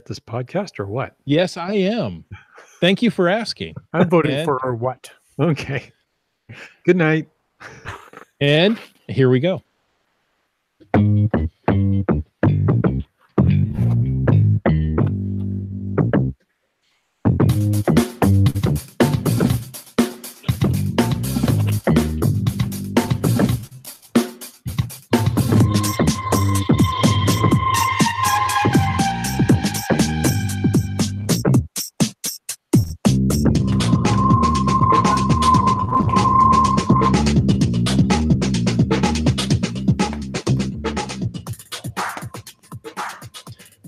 this podcast or what? Yes, I am. Thank you for asking. I'm voting for what? Okay. Good night. And here we go.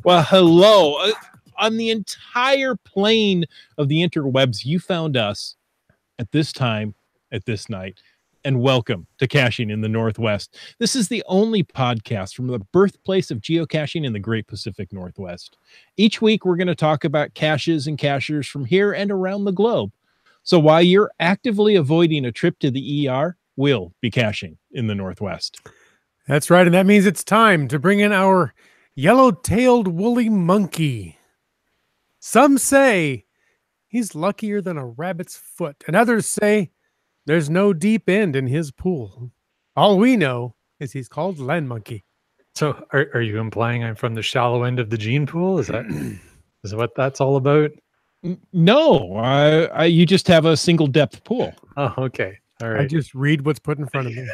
Well, hello. On the entire plane of the interwebs, you found us at this time, at this night, and welcome to Caching in the Northwest. This is the only podcast from the birthplace of geocaching in the Great Pacific Northwest. Each week, we're going to talk about caches and cachers from here and around the globe. So while you're actively avoiding a trip to the ER, we'll be caching in the Northwest. That's right, and that means it's time to bring in our yellow-tailed woolly monkey. Some say he's luckier than a rabbit's foot, and others say there's no deep end in his pool. All we know is he's called Land Monkey. So are you implying I'm from the shallow end of the gene pool? Is that what that's all about? No, you just have a single depth pool. Oh, okay. All right. I just read what's put in front of me.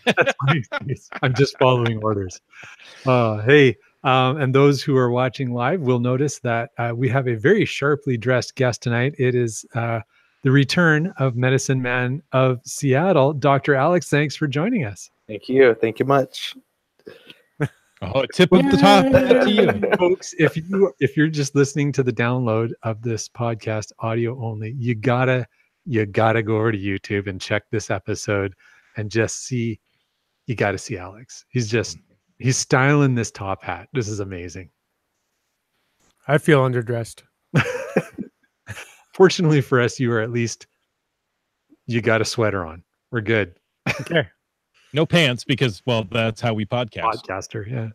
That's my excuse. I'm just following orders. Hey, and those who are watching live will notice that we have a very sharply dressed guest tonight. It is the return of Medicine Man of Seattle, Dr. Alex. Thanks for joining us. Thank you. Thank you much. Oh, tip of the top to you, folks. If you're just listening to the download of this podcast, audio only, you gotta go over to YouTube and check this episode and just see. You got to see Alex. He's styling this top hat. This is amazing. I feel underdressed. Fortunately for us, you got a sweater on. We're good. Okay. No pants because, well, that's how we podcast. Podcaster, yeah.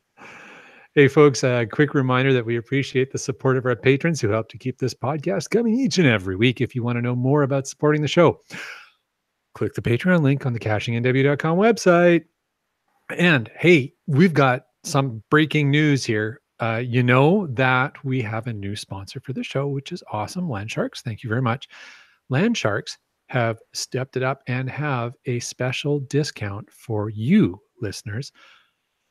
Hey, folks, a quick reminder that we appreciate the support of our patrons who help to keep this podcast coming each and every week. If you want to know more about supporting the show, click the Patreon link on the cachingNW.com website. And hey, we've got some breaking news here. You know that we have a new sponsor for the show, which is awesome. Landsharks. Thank you very much. Landsharks have stepped it up and have a special discount for you listeners.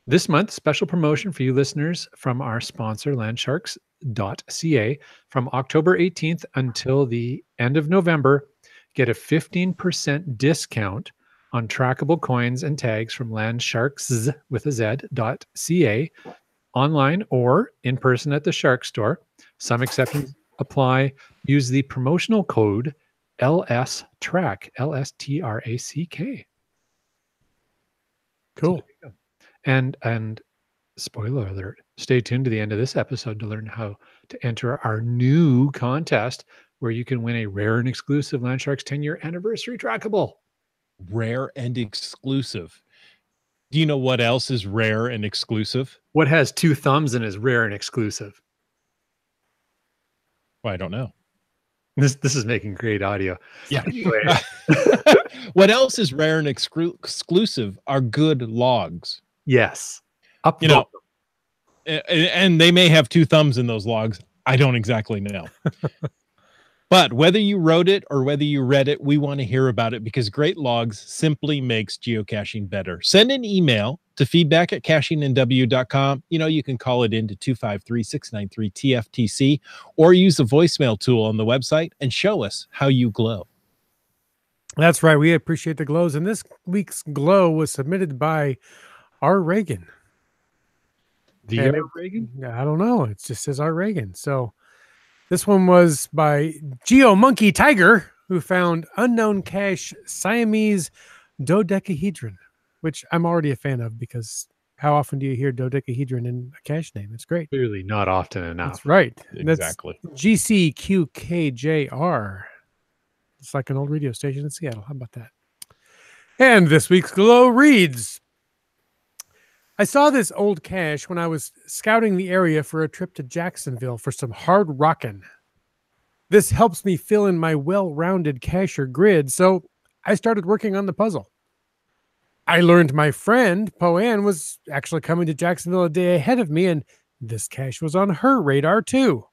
This month, special promotion for you listeners from our sponsor, landsharks.ca. From October 18th until the end of November, get a 15% discount on trackable coins and tags from Landsharks with a Z.ca, online or in person at the Shark Store. Some exceptions apply. Use the promotional code LSTRACK, LSTRACK. Cool. And spoiler alert, stay tuned to the end of this episode to learn how to enter our new contest where you can win a rare and exclusive Landsharks 10-year anniversary trackable. Rare and exclusive. Do you know what else is rare and exclusive? What has two thumbs and is rare and exclusive? Well, I don't know. This is making great audio. Yeah. Anyway. What else is rare and exclusive are good logs. Yes. And they may have two thumbs in those logs. I don't exactly know. But whether you wrote it or whether you read it, we want to hear about it because great logs simply makes geocaching better. Send an email to feedback@cachingnw.com. You can call it into 253-693-TFTC or use the voicemail tool on the website and show us how you glow. That's right. We appreciate the glows. And this week's glow was submitted by R. Reagan. R. Reagan? I don't know. It just says R. Reagan. So this one was by Geo Monkey Tiger, who found unknown cache Siamese dodecahedron, which I'm already a fan of because how often do you hear dodecahedron in a cache name? It's great. Clearly not often enough. That's right. Exactly. That's GCQKJR. It's like an old radio station in Seattle. How about that? And this week's glow reads, I saw this old cache when I was scouting the area for a trip to Jacksonville for some hard rockin'. This helps me fill in my well-rounded cacher grid, so I started working on the puzzle. I learned my friend, Poanne, was actually coming to Jacksonville a day ahead of me, and this cache was on her radar too.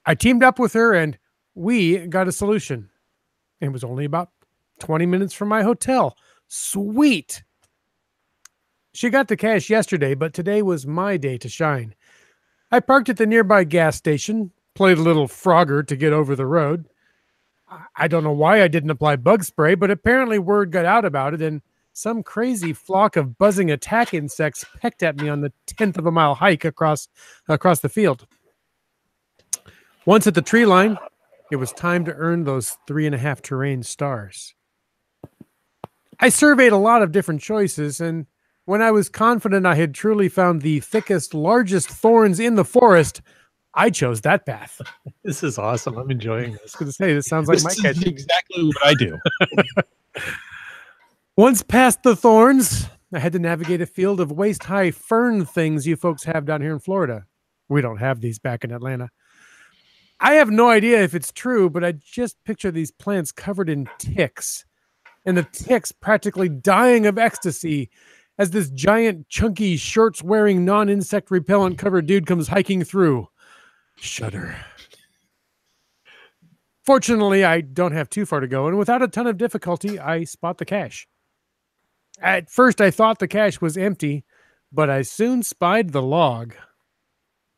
I teamed up with her, and we got a solution. It was only about 20 minutes from my hotel. Sweet! She got the cache yesterday, but today was my day to shine. I parked at the nearby gas station, played a little Frogger to get over the road. I don't know why I didn't apply bug spray, but apparently word got out about it, and some crazy flock of buzzing attack insects pecked at me on the 10th of a mile hike across the field. Once at the tree line, it was time to earn those 3.5 terrain stars. I surveyed a lot of different choices, and when I was confident I had truly found the thickest, largest thorns in the forest, I chose that path. This is awesome. I'm enjoying this. I was going to say, this sounds like my This catch. is exactly what I do. Once past the thorns, I had to navigate a field of waist-high fern things you folks have down here in Florida. We don't have these back in Atlanta. I have no idea if it's true, but I just picture these plants covered in ticks, and the ticks practically dying of ecstasy as this giant, chunky, shorts-wearing, non-insect repellent covered dude comes hiking through. Shudder. Fortunately, I don't have too far to go, and without a ton of difficulty, I spot the cache. At first, I thought the cache was empty, but I soon spied the log.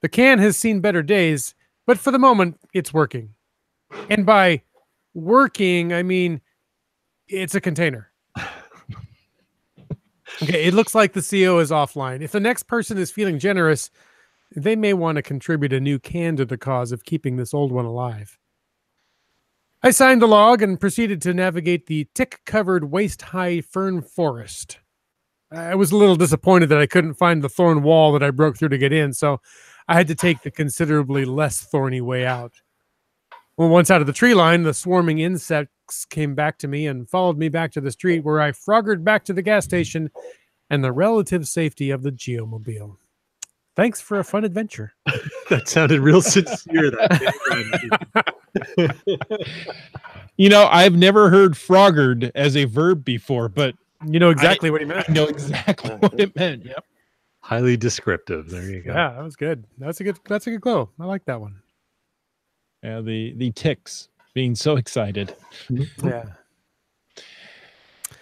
The can has seen better days, but for the moment, it's working. And by working, I mean it's a container. Okay, it looks like the CO is offline. If the next person is feeling generous, they may want to contribute a new can to the cause of keeping this old one alive. I signed the log and proceeded to navigate the tick-covered waist-high fern forest. I was a little disappointed that I couldn't find the thorn wall that I broke through to get in, so I had to take the considerably less thorny way out. Well, once out of the tree line, the swarming insects came back to me and followed me back to the street, where I froggered back to the gas station and the relative safety of the geomobile. Thanks for a fun adventure. That sounded real sincere. You know, I've never heard froggered as a verb before, but You know exactly what he meant. I know exactly what it meant. Yep. Highly descriptive. There you go. Yeah, that was good. That's a good glow. I like that one. Yeah, the ticks being so excited. Yeah.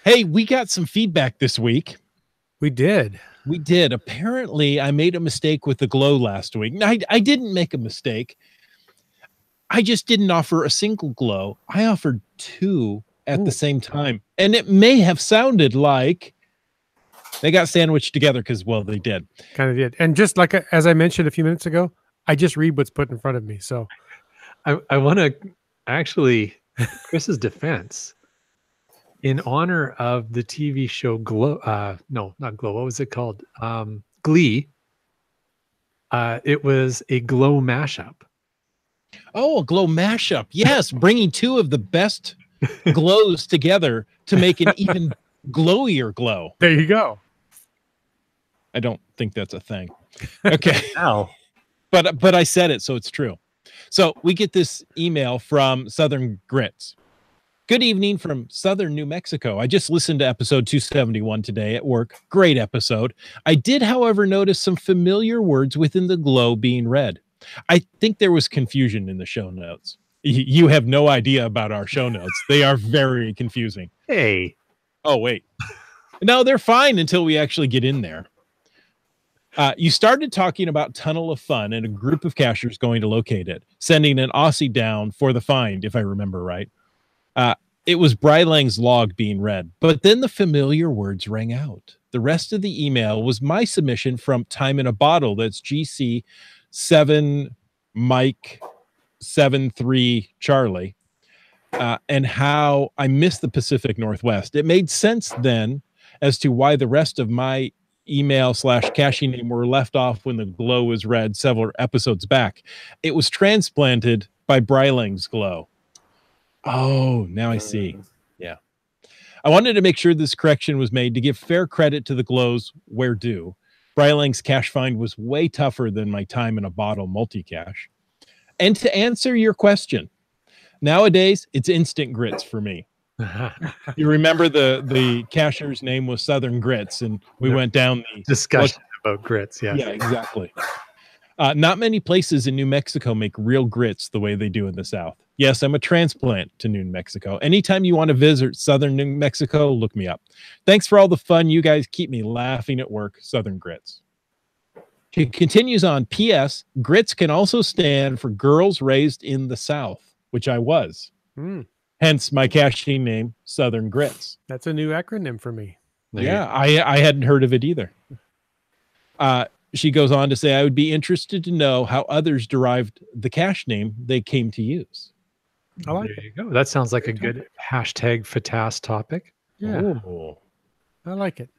Hey, we got some feedback this week. We did. We did. Apparently, I made a mistake with the glow last week. I didn't make a mistake. I just didn't offer a single glow. I offered two at the same time. And it may have sounded like they got sandwiched together because, well, they did. Kind of did. And just like as I mentioned a few minutes ago, I just read what's put in front of me. So I want to actually, Chris's defense, in honor of the TV show Glow, no, not Glow. What was it called? Glee. It was a Glow mashup. Oh, a glow mashup. Yes, bringing two of the best glows together to make an even glowier glow. there you go. I don't think that's a thing. Okay. Now, But I said it, so it's true. So we get this email from Southern Grits. Good evening from Southern New Mexico. I just listened to episode 271 today at work. Great episode. I did, however, notice some familiar words within the glow being read. I think there was confusion in the show notes. You have no idea about our show notes. They are very confusing. hey, Oh, wait. No, they're fine until we actually get in there. You started talking about Tunnel of Fun and a group of cachers going to locate it, sending an Aussie down for the find, if I remember right. It was Brylang's log being read, but then the familiar words rang out. The rest of the email was my submission from Time in a Bottle. That's GC 7 Mike 73 Charlie, and how I missed the Pacific Northwest. It made sense then as to why the rest of my email/caching name were left off when the glow was read several episodes back. It was transplanted by Brylang's glow. Oh, now I see. Yeah. I wanted to make sure this correction was made to give fair credit to the glows where due. Brylang's cache find was way tougher than my time in a bottle multi-cache. And to answer your question, nowadays it's instant grits for me. You remember the cacher's name was Southern Grits, and we went down the discussion about grits. Yeah, exactly. Not many places in New Mexico make real grits the way they do in the South. Yes, I'm a transplant to New Mexico. Anytime you want to visit Southern New Mexico, look me up. Thanks for all the fun. You guys keep me laughing at work. Southern Grits. He continues on. P.S. Grits can also stand for girls raised in the South, which I was. Hence my caching name, Southern Grits. That's a new acronym for me. Yeah, I hadn't heard of it either. She goes on to say, I would be interested to know how others derived the cache name they came to use. I like There you go. That sounds like a good hashtag FATAS topic. Yeah. Oh. I like it.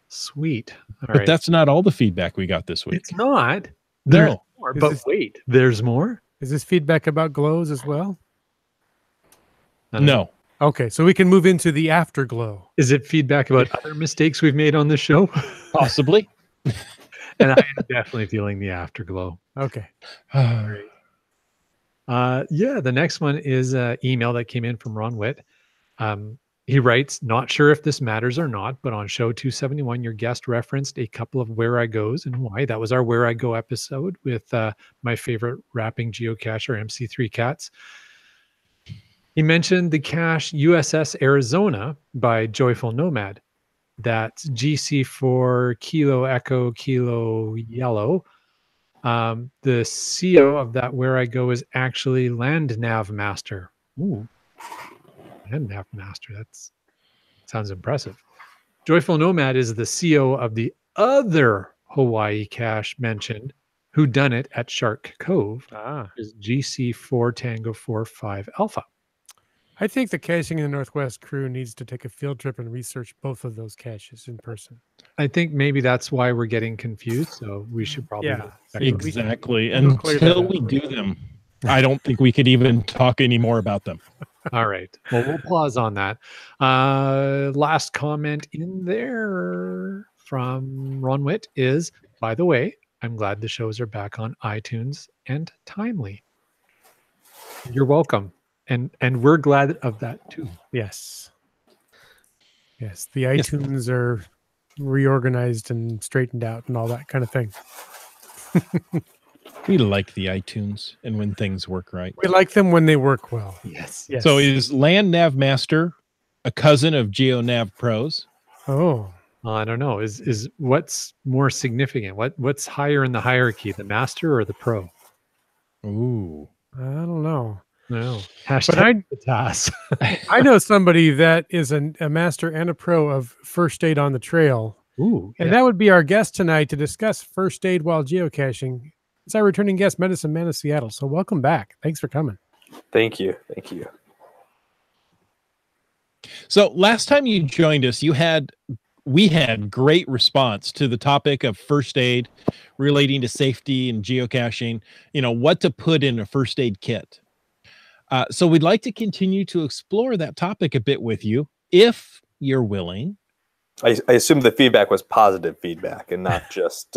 Sweet. All But right. that's not all the feedback we got this week. It's not. No. There's more, Is but this- wait, there's more? Is this feedback about glows as well? No. Okay, so we can move into the afterglow. Is it feedback about other mistakes we've made on this show? Possibly. And I am definitely feeling the afterglow. Okay. Yeah, the next one is an email that came in from Ron Witt. He writes, not sure if this matters or not, but on show 271, your guest referenced a couple of Where I Goes and why. That was our Where I Go episode with my favorite rapping geocacher, MC3 Cats. He mentioned the cache USS Arizona by Joyful Nomad. That's GC4 Kilo Echo Kilo Yellow. The CO of that Where I Go is actually Land Nav Master. Ooh, Land Nav Master. That sounds impressive. Joyful Nomad is the CO of the other Hawaii cache mentioned, who done it at Shark Cove. Is GC4 Tango 45 Alpha. I think the Caching in the Northwest crew needs to take a field trip and research both of those caches in person. I think maybe that's why we're getting confused. So we should probably Yeah, exactly. we'll clear that Until up. we do them, I don't think we could even talk anymore about them. All right. Well, we'll pause on that. Last comment in there from Ron Witt is, by the way, I'm glad the shows are back on iTunes and timely. You're welcome. And we're glad of that too. Yes. Yes, the iTunes are reorganized and straightened out and all that kind of thing. We like the iTunes and when things work right. We like them when they work well. Yes. Yes. So is Land Nav Master a cousin of GeoNav Pros? Oh, I don't know. Is what's more significant? What's higher in the hierarchy, the master or the pro? Ooh. I don't know. No. But Hashtag FATAS. I know somebody that is a master and a pro of first aid on the trail. Ooh. And that would be our guest tonight to discuss first aid while geocaching. It's our returning guest, Medicine Man of Seattle. So welcome back. Thanks for coming. Thank you. Thank you. So last time you joined us, we had great response to the topic of first aid relating to safety and geocaching, what to put in a first aid kit. So we'd like to continue to explore that topic a bit with you, if you're willing. I assume the feedback was positive feedback and not just,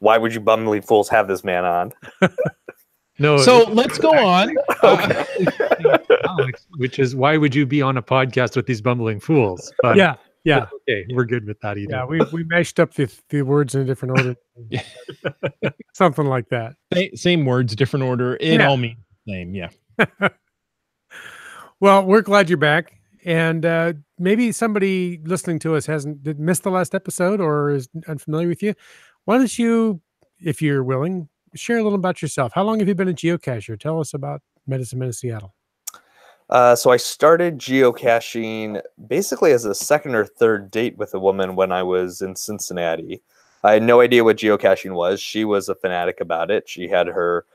why would you bumbling fools have this man on? No. So let's go on. Alex, which is, why would you be on a podcast with these bumbling fools? But Yeah. okay, we're good with that either. Yeah, we mashed up the words in a different order. Something like that. Same words, different order. It all means the same. Yeah. Well, we're glad you're back. And maybe somebody listening to us did miss the last episode or is unfamiliar with you. Why don't you, if you're willing, share a little about yourself? How long have you been a geocacher? Tell us about Medicine Man of Seattle. So I started geocaching basically as a second or third date with a woman when I was in Cincinnati. I had no idea what geocaching was. She was a fanatic about it. She had her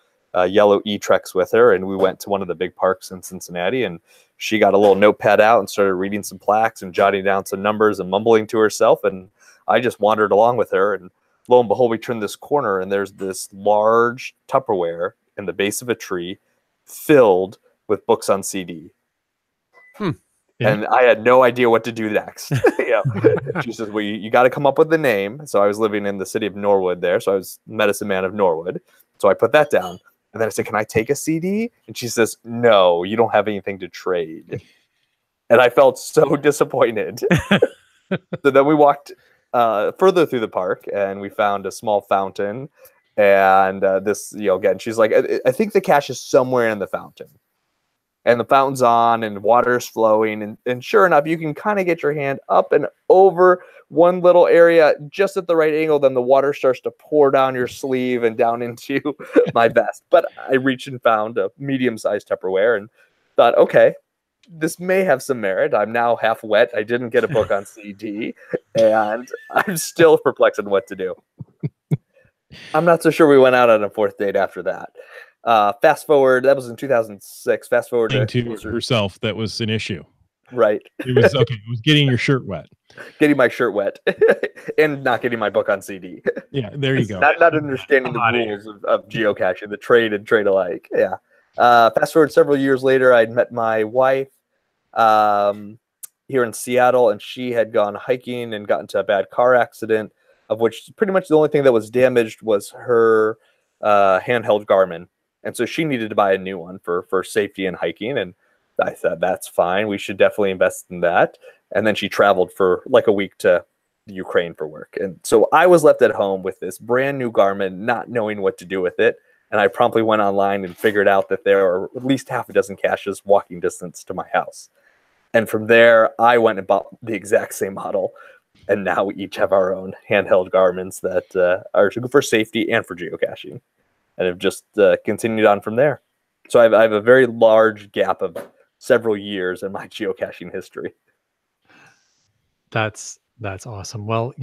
yellow E-Trex with her, and we went to one of the big parks in Cincinnati, and she got a little notepad out and started reading some plaques and jotting down some numbers and mumbling to herself, and I just wandered along with her, and lo and behold, we turned this corner, and there's this large Tupperware in the base of a tree filled with books on CD. Yeah. And I had no idea what to do next. She says, well, you got to come up with the name. So I was living in the city of Norwood there. So I was Medicine Man of Norwood. So I put that down. And then I said, can I take a CD? And she says, no, you don't have anything to trade. And I felt so disappointed. So then we walked further through the park and we found a small fountain. And this, again, she's like, I think the cache is somewhere in the fountain. And the fountain's on and water's flowing. And sure enough, you can kind of get your hand up and over one little area just at the right angle. Then the water starts to pour down your sleeve and down into my vest. But I reached and found a medium-sized Tupperware and thought, okay, this may have some merit. I'm now half wet. I didn't get a book on CD. And I'm still perplexed on what to do. I'm not so sure we went out on a fourth date after that. Fast forward, that was in 2006. Fast forward to herself, that was an issue. Right. It was okay. It was getting your shirt wet. Getting my shirt wet and not getting my book on CD. Yeah, there you go. Not understanding the rules of geocaching, the trade and trade alike. Yeah. Fast forward several years later, I'd met my wife here in Seattle, and she had gone hiking and got into a bad car accident, of which pretty much the only thing that was damaged was her handheld Garmin. And so she needed to buy a new one for safety and hiking. And I said, that's fine. We should definitely invest in that. And then she traveled for like a week to Ukraine for work. And so I was left at home with this brand new Garmin, not knowing what to do with it. And I promptly went online and figured out that there are at least half a dozen caches walking distance to my house. And from there, I went and bought the exact same model. And now we each have our own handheld Garmins that are for safety and for geocaching. And have just continued on from there. So I have a very large gap of several years in my geocaching history. That's awesome. Well,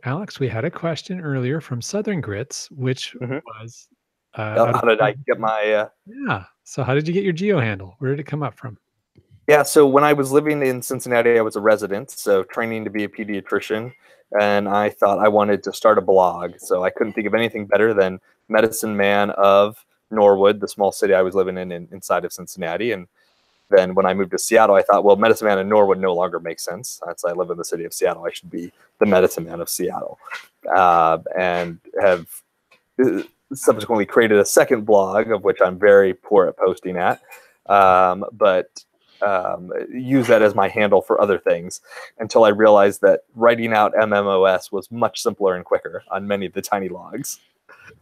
Alex, we had a question earlier from Southern Grits, which was how did I get my yeah. So how did you get your geo handle? Where did it come up from? Yeah, so when I was living in Cincinnati, I was a resident, so training to be a pediatrician, and I thought I wanted to start a blog. So I couldn't think of anything better than Medicine Man of Norwood, the small city I was living in inside of Cincinnati. And then when I moved to Seattle, I thought, well, Medicine Man of Norwood no longer makes sense. Since I live in the city of Seattle, I should be the Medicine Man of Seattle. And have subsequently created a second blog, of which I'm very poor at posting at. But use that as my handle for other things until I realized that writing out MMOS was much simpler and quicker on many of the tiny logs.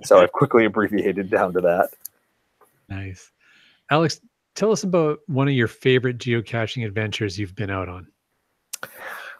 So I've quickly abbreviated down to that. Nice. Alex, tell us about one of your favorite geocaching adventures you've been out on.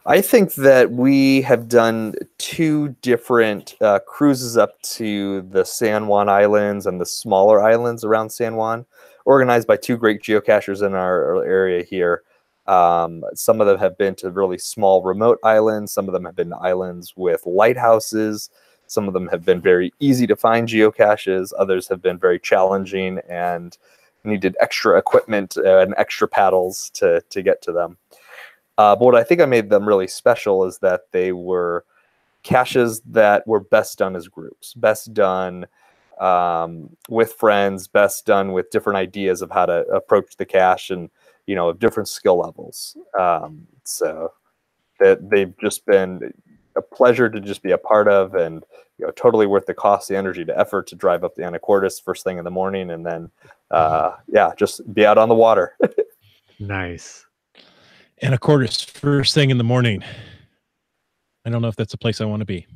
I think that we have done two different cruises up to the San Juan Islands and the smaller islands around San Juan, organized by two great geocachers in our area here. Some of them have been to really small remote islands. Some of them have been to islands with lighthouses. Some of them have been very easy to find geocaches. Others have been very challenging and needed extra equipment and extra paddles to get to them. But what I think I made them really special is that they were caches that were best done as groups, best done with friends, best done with different ideas of how to approach the cache and, of different skill levels. So that they've just been a pleasure to just be a part of, and, totally worth the cost, the energy, the effort to drive up the Anacortes first thing in the morning. And then, just be out on the water. Nice. Anacortes first thing in the morning. I don't know if that's a place I want to be.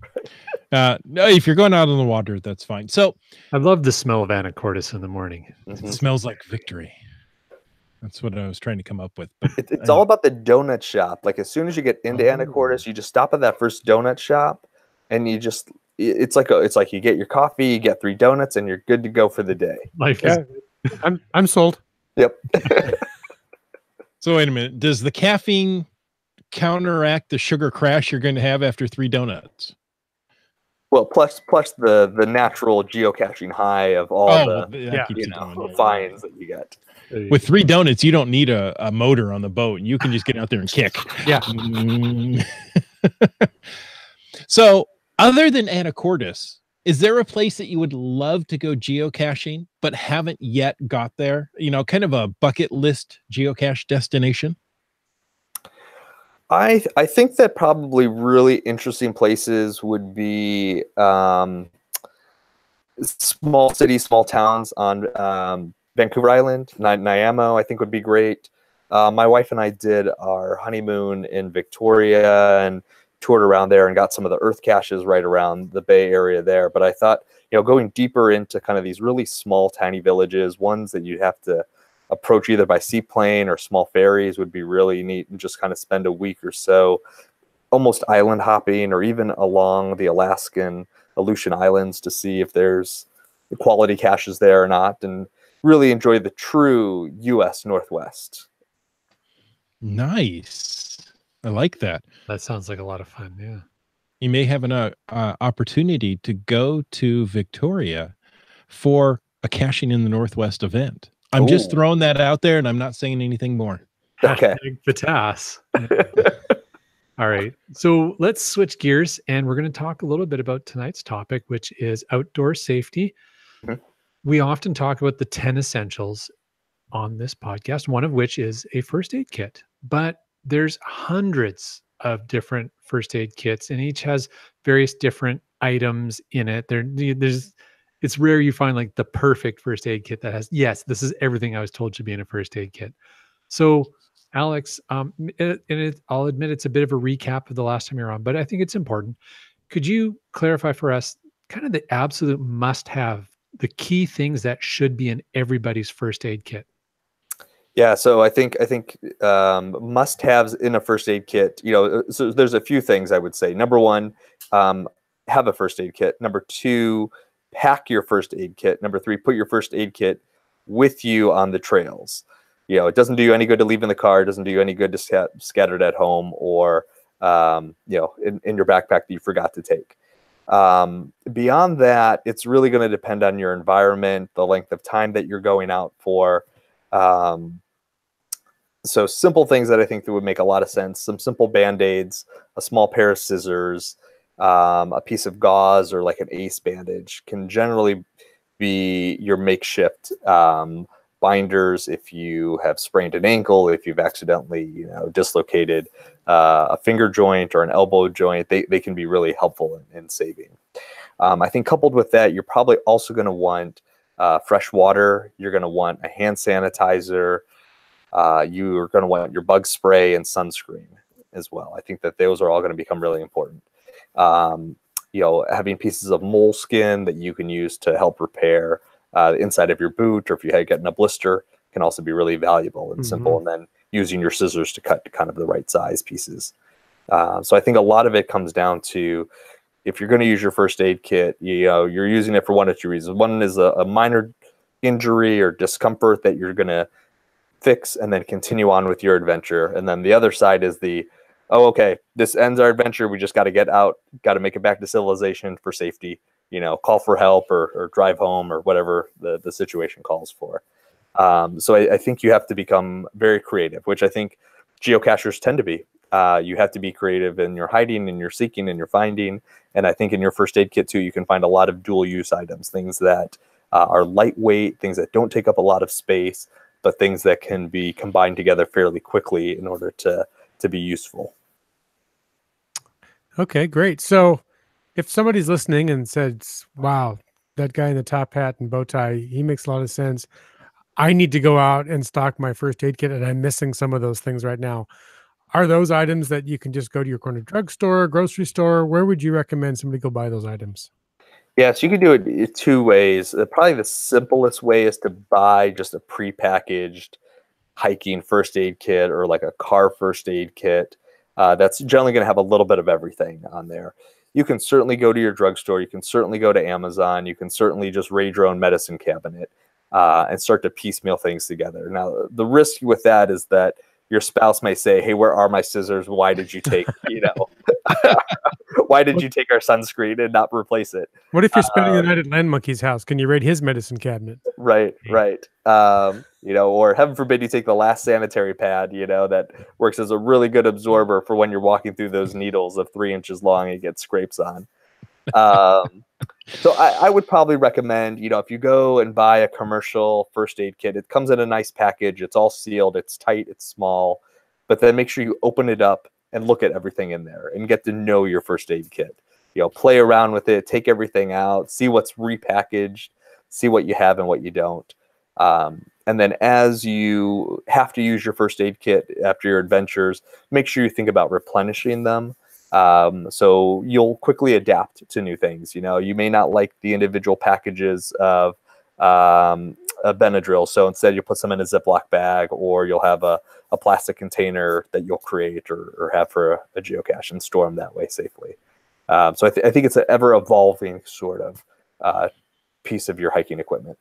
No, if you're going out on the water, that's fine. So I love the smell of Anacortes in the morning. It smells like victory. That's what I was trying to come up with. But it's all about the donut shop. Like, as soon as you get into Anacortes, you just stop at that first donut shop, and you just it's like you get your coffee, you get 3 donuts, and you're good to go for the day. Life is I'm sold. Yep. So wait a minute. Does the caffeine counteract the sugar crash you're going to have after 3 donuts? Well, plus the natural geocaching high of all the finds that you get. With 3 donuts, you don't need a motor on the boat. You can just get out there and kick. Yeah. So other than Anacortes, is there a place that you would love to go geocaching, but haven't yet got there? Kind of a bucket list geocache destination? I think that probably really interesting places would be small cities, small towns on Vancouver Island. Nanaimo, I think, would be great. My wife and I did our honeymoon in Victoria and toured around there and got some of the earth caches right around the Bay Area there. But I thought, going deeper into kind of these really small, tiny villages, ones that you'd have to approach either by seaplane or small ferries, would be really neat, and just kind of spend a week or so almost island hopping, or even along the Alaskan Aleutian Islands to see if there's quality caches there or not, and really enjoy the true U.S. Northwest. Nice. I like that. That sounds like a lot of fun. Yeah. You may have an opportunity to go to Victoria for a Caching in the Northwest event. I'm just throwing that out there, and I'm not saying anything more. Okay. Batas. All right. So let's switch gears, and we're going to talk a little bit about tonight's topic, which is outdoor safety. Mhm. We often talk about the 10 essentials on this podcast, one of which is a first aid kit. But there's hundreds of different first aid kits, and each has various different items in it. It's rare you find like the perfect first aid kit that has, yes, this is everything I was told should be in a first aid kit. So, Alex, I'll admit it's a bit of a recap of the last time you were on, but I think it's important. Could you clarify for us kind of the absolute must-have, the key things that should be in everybody's first aid kit? Yeah, so I think must-haves in a first aid kit. So there's a few things I would say. Number one, have a first aid kit. Number two, pack your first aid kit. Number three, put your first aid kit with you on the trails. It doesn't do you any good to leave in the car. It doesn't do you any good to scatter it at home, or in your backpack that you forgot to take. Beyond that, it's really going to depend on your environment, the length of time that you're going out for. So simple things that I think that would make a lot of sense: some simple Band-Aids, a small pair of scissors, a piece of gauze, or like an ace bandage can generally be your makeshift binders if you have sprained an ankle, if you've accidentally dislocated a finger joint or an elbow joint. They can be really helpful in saving. I think coupled with that, you're probably also going to want fresh water. You're going to want a hand sanitizer. You're going to want your bug spray and sunscreen as well. I think that those are all going to become really important. Having pieces of moleskin that you can use to help repair the inside of your boot, or if you had gotten a blister, can also be really valuable and simple. And then using your scissors to cut kind of the right size pieces. So I think a lot of it comes down to, if you're going to use your first aid kit, you're using it for one of two reasons. One is a minor injury or discomfort that you're going to fix and then continue on with your adventure. And then the other side is okay, this ends our adventure. We just got to get out, got to make it back to civilization for safety, call for help or drive home, or whatever the situation calls for. So I think you have to become very creative, which I think geocachers tend to be. You have to be creative in your hiding, and your seeking, and your finding. And I think in your first aid kit too, you can find a lot of dual use items, things that are lightweight, things that don't take up a lot of space, but things that can be combined together fairly quickly in order to be useful. Okay, great. So if somebody's listening and says, wow, that guy in the top hat and bow tie, he makes a lot of sense. I need to go out and stock my first aid kit, and I'm missing some of those things right now. Are those items that you can just go to your corner drugstore, grocery store? Where would you recommend somebody go buy those items? Yes, you can do it two ways. Probably the simplest way is to buy just a prepackaged hiking first aid kit, or like a car first aid kit. That's generally going to have a little bit of everything on there. You can certainly go to your drugstore. You can certainly go to Amazon. You can certainly just raid your own medicine cabinet and start to piecemeal things together. Now, the risk with that is that your spouse may say, hey, where are my scissors? Why did you take, why did you take our sunscreen and not replace it? What if you're spending the night at Land Monkey's house? Can you raid his medicine cabinet? Right. Or heaven forbid you take the last sanitary pad, that works as a really good absorber for when you're walking through those needles of 3 inches long and get scrapes on. So I would probably recommend, if you go and buy a commercial first aid kit, it comes in a nice package. It's all sealed. It's tight. It's small. But then make sure you open it up and look at everything in there and get to know your first aid kit. You know, play around with it, take everything out, see what's repackaged, see what you have and what you don't. And then as you have to use your first aid kit after your adventures, make sure you think about replenishing them. So you'll quickly adapt to new things. You know, you may not like the individual packages of a Benadryl, so instead you put some in a Ziploc bag, or you'll have a plastic container that you'll create or have for a geocache and store them that way safely. So I think it's an ever-evolving sort of piece of your hiking equipment.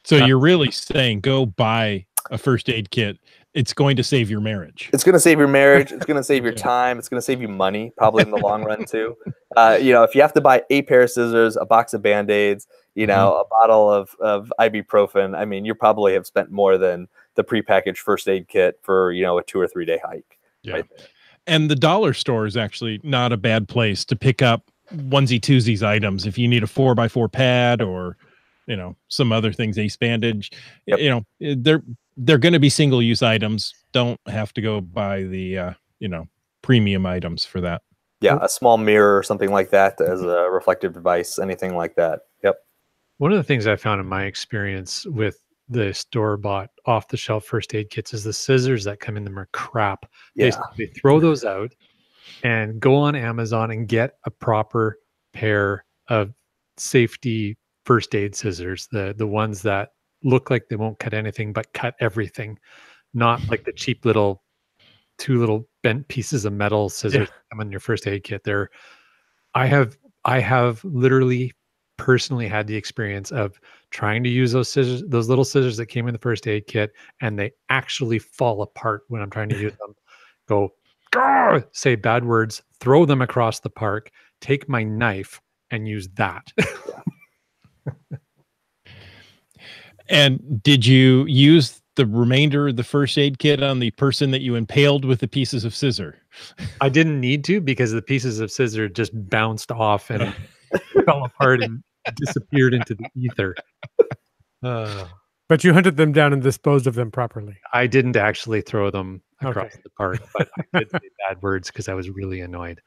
So you're really saying go buy a first aid kit. It's going to save your marriage. It's going to save your marriage. It's going to save your time. It's going to save you money, probably in the long run too. You know, if you have to buy a pair of scissors, a box of Band-Aids, you know, a bottle of ibuprofen, I mean, you probably have spent more than the prepackaged first aid kit for, you know, a 2 or 3 day hike. Yeah. Right? And the dollar store is actually not a bad place to pick up onesie twosies items if you need a 4x4 pad or, you know, some other things, ace bandage. Yep. You know, they're going to be single use items. Don't have to go buy the you know, premium items for that. Yeah, a small mirror or something like that as a reflective device, anything like that. Yep. One of the things I found in my experience with the store-bought off-the-shelf first aid kits is the scissors that come in them are crap. Yeah. They throw those out and go on Amazon and get a proper pair of safety first aid scissors, the ones that look like they won't cut anything but cut everything, not like the cheap little 2 little bent pieces of metal scissors that come in your first aid kit. I have literally personally had the experience of trying to use those scissors, those little scissors that came in the first aid kit, and they actually fall apart when I'm trying to use them. Go, "Grr!" Say bad words, throw them across the park, take my knife and use that. And did you use the remainder of the first aid kit on the person that you impaled with the pieces of scissor? I didn't need to, because the pieces of scissor just bounced off and fell apart and disappeared into the ether. But you hunted them down and disposed of them properly. I didn't actually throw them across Okay. the park, but I did say bad words because I was really annoyed.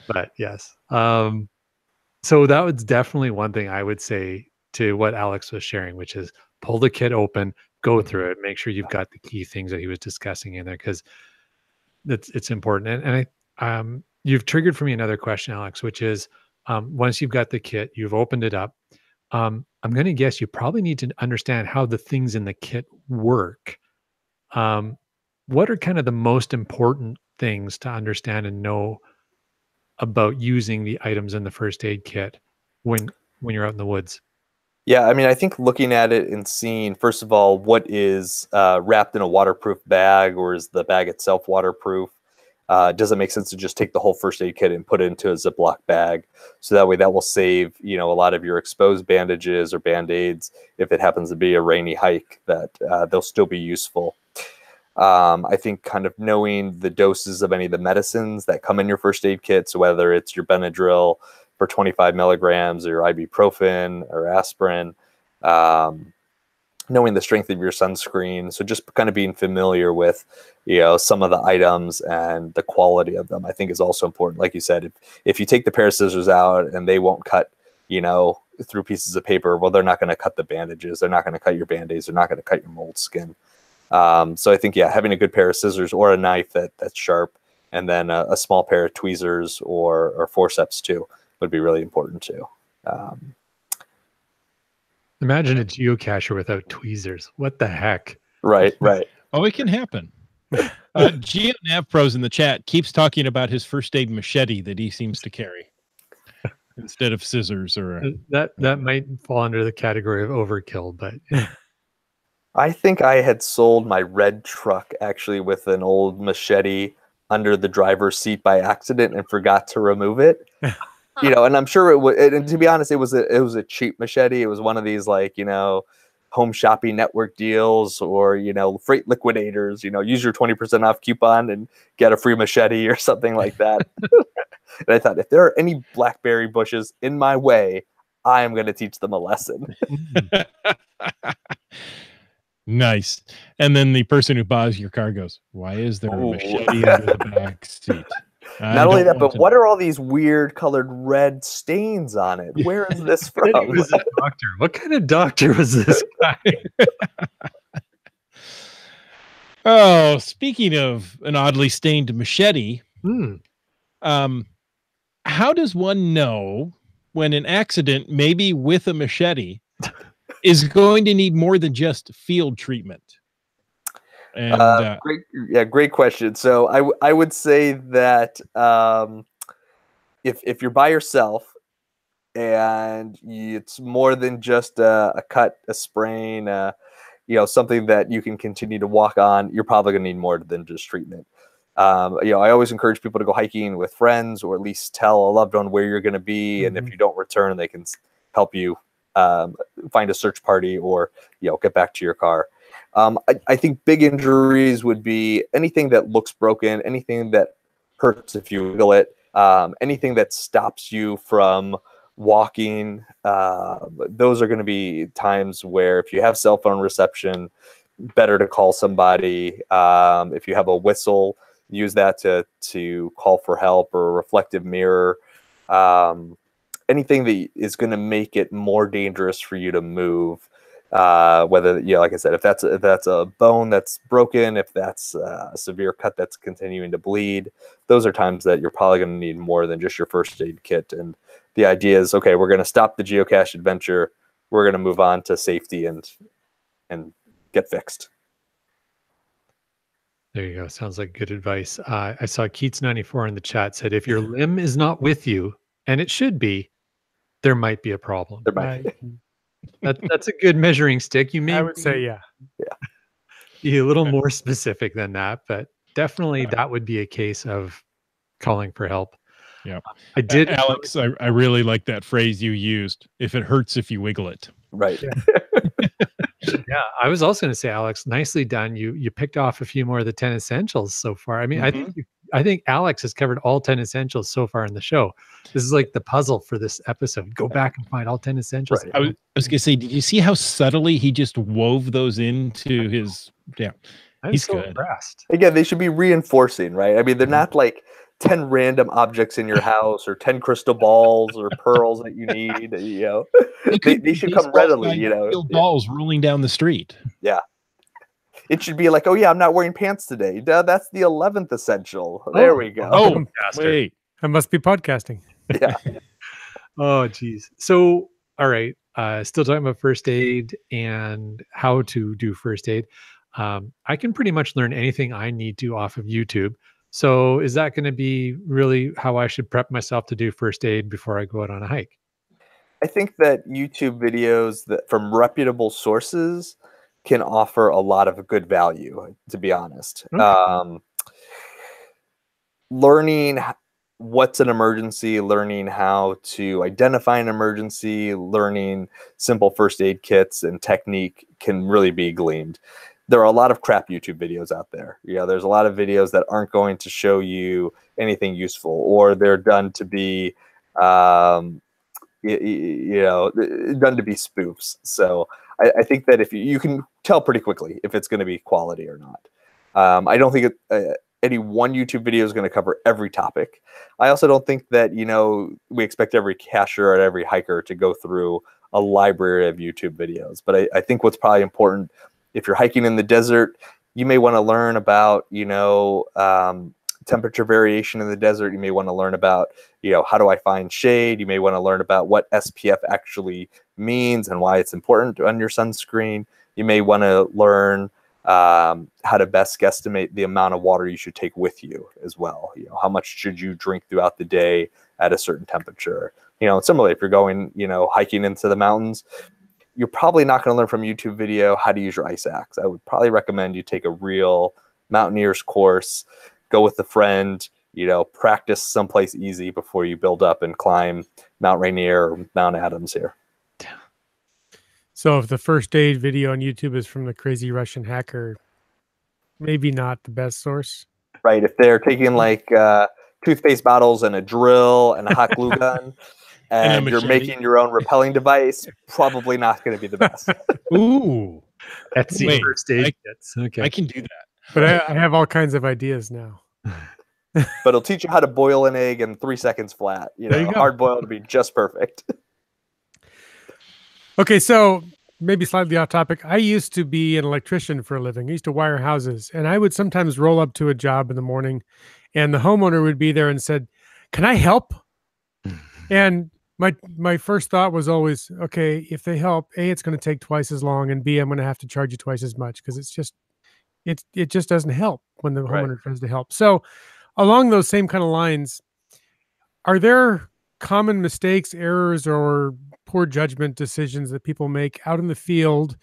But yes. So that was definitely one thing I would say to what Alex was sharing, which is pull the kit open, go through it, make sure you've got the key things that he was discussing in there, because it's important. And you've triggered for me another question, Alex, which is once you've got the kit, you've opened it up. I'm going to guess you probably need to understand how the things in the kit work. What are kind of the most important things to understand and know about using the items in the first aid kit when you're out in the woods? Yeah, I mean, I think looking at it and seeing, first of all, what is wrapped in a waterproof bag, or is the bag itself waterproof? Does it make sense to just take the whole first aid kit and put it into a Ziploc bag? So that way that will save, you know, a lot of your exposed bandages or Band-Aids. If it happens to be a rainy hike, that they'll still be useful. I think kind of knowing the doses of any of the medicines that come in your first aid kit, so whether it's your Benadryl for 25 milligrams or ibuprofen or aspirin, knowing the strength of your sunscreen. So just kind of being familiar with, you know, some of the items and the quality of them, I think is also important. Like you said, if you take the pair of scissors out and they won't cut, you know, through pieces of paper, well, they're not going to cut the bandages. They're not going to cut your Band-Aids. They're not going to cut your mold skin. So I think, yeah, having a good pair of scissors or a knife that's sharp, and then a small pair of tweezers or forceps too, would be really important too. Imagine a geocacher without tweezers. What the heck? Right. Oh, it can happen. GeoNav Pros in the chat keeps talking about his first aid machete that he seems to carry instead of scissors or that might fall under the category of overkill, but I think I had sold my red truck actually with an old machete under the driver's seat by accident and forgot to remove it. You know, and I'm sure it would. And to be honest, it was a cheap machete. It was one of these, like, you know, Home Shopping Network deals, or, you know, Freight Liquidators. You know, use your 20% off coupon and get a free machete or something like that. And I thought, if there are any blackberry bushes in my way, I am going to teach them a lesson. Nice. And then the person who buys your car goes, "Why is there a Ooh. machete under the back seat?" Not only that, but what are all these weird colored red stains on it? Where is this Said from? he was a doctor. What kind of doctor was this guy? Oh, speaking of an oddly stained machete, how does one know when an accident, maybe with a machete, is going to need more than just field treatment? And great question. So I would say that if you're by yourself and it's more than just a cut, a sprain, something that you can continue to walk on, you're probably going to need more than just treatment. I always encourage people to go hiking with friends, or at least tell a loved one where you're going to be. And if you don't return, they can help you find a search party or, get back to your car. I think big injuries would be anything that looks broken, anything that hurts if you wiggle it, anything that stops you from walking. Those are going to be times where if you have cell phone reception, better to call somebody. If you have a whistle, use that to call for help, or a reflective mirror. Anything that is going to make it more dangerous for you to move. Whether, like I said, if that's a bone that's broken, if that's a severe cut that's continuing to bleed, those are times that you're probably going to need more than just your first aid kit. And the idea is, okay, we're going to stop the geocache adventure. We're going to move on to safety and get fixed. There you go. Sounds like good advice. I saw Keats94 in the chat said, if your limb is not with you, and it should be, there might be a problem. There might be. That's a good measuring stick. You may, I would say, be a little more specific than that, but definitely that would be a case of calling for help. Yeah. I did. Alex, I really like that phrase you used. If it hurts, if you wiggle it. Right. Yeah, I was also going to say, Alex, nicely done. You picked off a few more of the 10 essentials so far. I mean, I think Alex has covered all 10 essentials so far in the show. This is like the puzzle for this episode. Go back and find all 10 essentials. Right. I was going to say, did you see how subtly he just wove those into his? Yeah, I'm so impressed. Again, they should be reinforcing, right? I mean, they're not like 10 random objects in your house or 10 crystal balls or pearls that you need. They should come readily. Balls rolling down the street. Yeah. It should be like, oh yeah, I'm not wearing pants today. That's the 11th essential. There we go. Oh, wait. I must be podcasting. Yeah. Oh, geez. So, all right. Still talking about first aid and how to do first aid. I can pretty much learn anything I need to off of YouTube. So is that going to be really how I should prep myself to do first aid before I go out on a hike? I think that YouTube videos that from reputable sources can offer a lot of good value, to be honest. Okay. Learning what's an emergency, learning how to identify an emergency, learning simple first aid kits and technique can really be gleaned. There are a lot of crap YouTube videos out there. There's a lot of videos that aren't going to show you anything useful, or they're done to be, done to be spoofs. So I think that if you can tell pretty quickly if it's going to be quality or not. I don't think any one YouTube video is going to cover every topic. I also don't think that, we expect every cacher or every hiker to go through a library of YouTube videos. But I think what's probably important, if you're hiking in the desert, you may want to learn about, temperature variation in the desert. You may want to learn about, how do I find shade? You may want to learn about what SPF actually means and why it's important on your sunscreen. You may want to learn how to best guesstimate the amount of water you should take with you as well. How much should you drink throughout the day at a certain temperature? Similarly, if you're going, hiking into the mountains, you're probably not going to learn from YouTube video how to use your ice axe. I would probably recommend you take a real mountaineer's course, go with a friend, practice someplace easy before you build up and climb Mount Rainier or Mount Adams here. So if the first aid video on YouTube is from the crazy Russian hacker, maybe not the best source. Right. If they're taking like toothpaste bottles and a drill and a hot glue gun, and you're making your own rappelling device, probably not going to be the best. Ooh. Etsy Wait, first aid kits. Okay. I can do that. But I have all kinds of ideas now. But it'll teach you how to boil an egg in 3 seconds flat. There you go. Hard boiled to be just perfect. Okay, so maybe slightly off topic. I used to be an electrician for a living. I used to wire houses, and I would sometimes roll up to a job in the morning, and the homeowner would be there and said, "Can I help?" And my first thought was always, okay, if they help, A, it's going to take twice as long, and B, I'm going to have to charge you twice as much because it just doesn't help when the Right. homeowner tries to help. So along those same kind of lines, are there common mistakes, errors, or poor judgment decisions that people make out in the field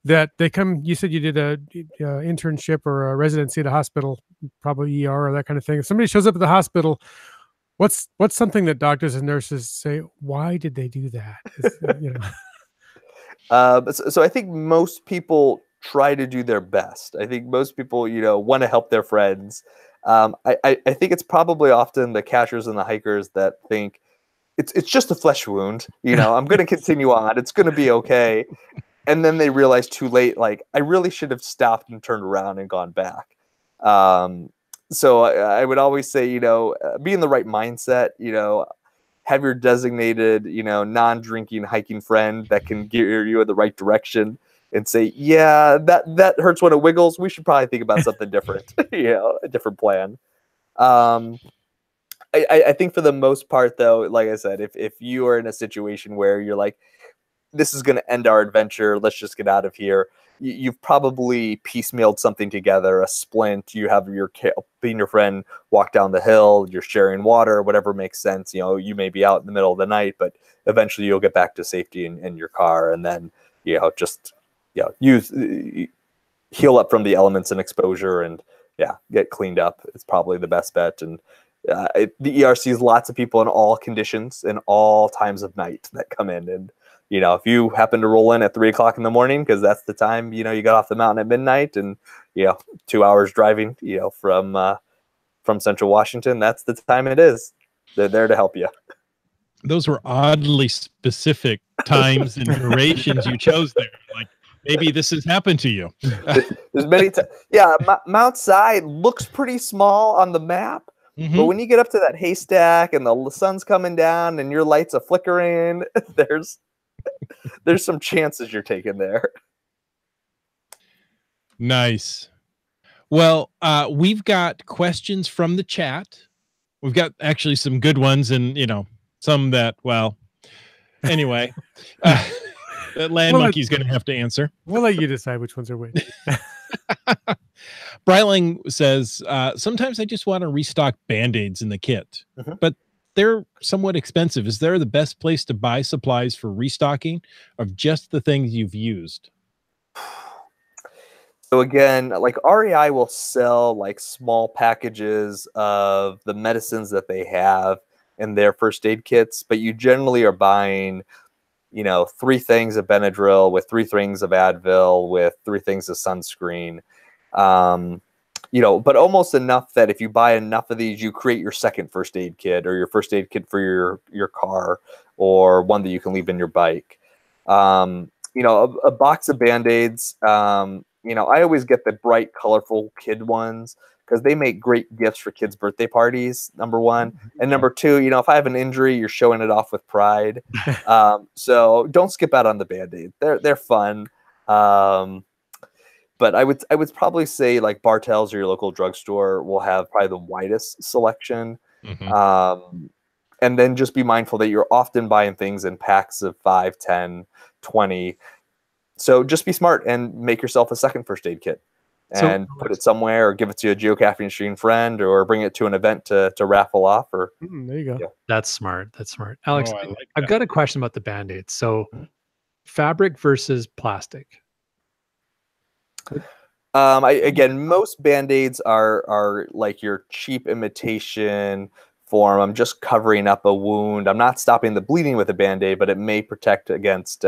that they come? You said you did a internship or a residency at a hospital, probably ER or that kind of thing. If somebody shows up at the hospital, what's something that doctors and nurses say, why did they do that? So I think most people try to do their best. I think most people, want to help their friends. I think it's probably often the cachers and the hikers that think it's just a flesh wound. I'm going to continue on. It's going to be okay. And then they realize too late, like, I really should have stopped and turned around and gone back. So I would always say, be in the right mindset, have your designated, non-drinking hiking friend that can gear you in the right direction and say, yeah, that hurts when it wiggles. We should probably think about something different, a different plan. I think for the most part, though, like I said, if you are in a situation where you're like, this is going to end our adventure, let's just get out of here, you've probably piecemealed something together, a splint. You have your friend walk down the hill, you're sharing water, whatever makes sense. You may be out in the middle of the night, but eventually you'll get back to safety in your car, and then just heal up from the elements and exposure, and get cleaned up. It's probably the best bet. And the ER sees lots of people in all conditions and all times of night that come in. And if you happen to roll in at 3 o'clock in the morning, because that's the time, you got off the mountain at midnight, and 2 hours driving, from Central Washington, that's the time it is. They're there to help you. Those were oddly specific times and durations you chose there. Like, maybe this has happened to you. There's many times. Yeah, Mount Si looks pretty small on the map, but when you get up to that haystack and the sun's coming down and your lights are flickering, there's some chances you're taking there. Nice. Well, we've got questions from the chat. We've got actually some good ones, and some that, well, anyway, that Land Monkey's going to have to answer. We'll let you decide which ones are which. Breiling says, sometimes I just want to restock Band-Aids in the kit, but they're somewhat expensive. Is there the best place to buy supplies for restocking of just the things you've used? So again, like REI will sell like small packages of the medicines that they have in their first aid kits, but you generally are buying 3 things of Benadryl with 3 things of Advil with 3 things of sunscreen. But almost enough that if you buy enough of these, you create your second first aid kit, or your first aid kit for your car, or one that you can leave in your bike. A box of Band-Aids, I always get the bright, colorful kid ones because they make great gifts for kids' birthday parties, number one. And number two, if I have an injury, you're showing it off with pride. So don't skip out on the Band-Aid. They're fun. But I would probably say like Bartell's or your local drugstore will have probably the widest selection. And then just be mindful that you're often buying things in packs of 5, 10, 20. So just be smart and make yourself a second first aid kit and put it somewhere, or give it to a geocaching stream friend, or bring it to an event to raffle off. Or there you go. Yeah. That's smart. Alex, I like I've got a question about the Band-Aids. So fabric versus plastic. Again, most Band-Aids are like your cheap imitation form. I'm just covering up a wound. I'm not stopping the bleeding with a Band-Aid, but it may protect against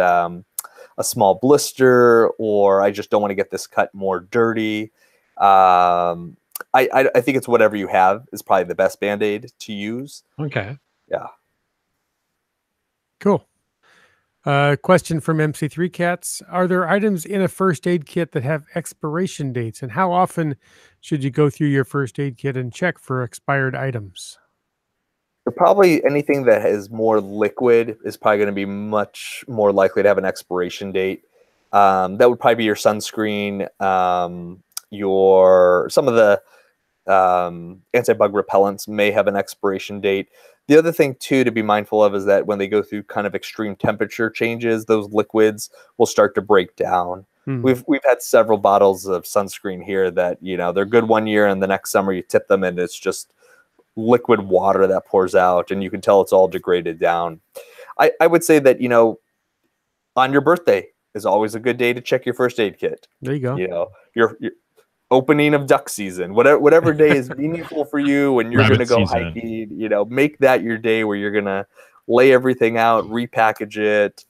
a small blister, or I just don't want to get this cut more dirty. I think it's whatever you have is probably the best Band-Aid to use. Okay. Yeah. Cool. Question from MC3 Cats. Are there items in a first aid kit that have expiration dates? And how often should you go through your first aid kit and check for expired items? So probably anything that is more liquid is probably going to be much more likely to have an expiration date. That would probably be your sunscreen, some of the anti-bug repellents may have an expiration date. The other thing too to be mindful of is that when they go through kind of extreme temperature changes, those liquids will start to break down. We've had several bottles of sunscreen here that, you know, they're good 1 year and the next summer you tip them and it's just liquid water that pours out and you can tell it's all degraded down. I would say that, you know, on your birthday is always a good day to check your first aid kit. There you go. You know, your opening of duck season, whatever day is meaningful for you when you're going to go hiking, you know, make that your day where you're going to lay everything out, repackage it.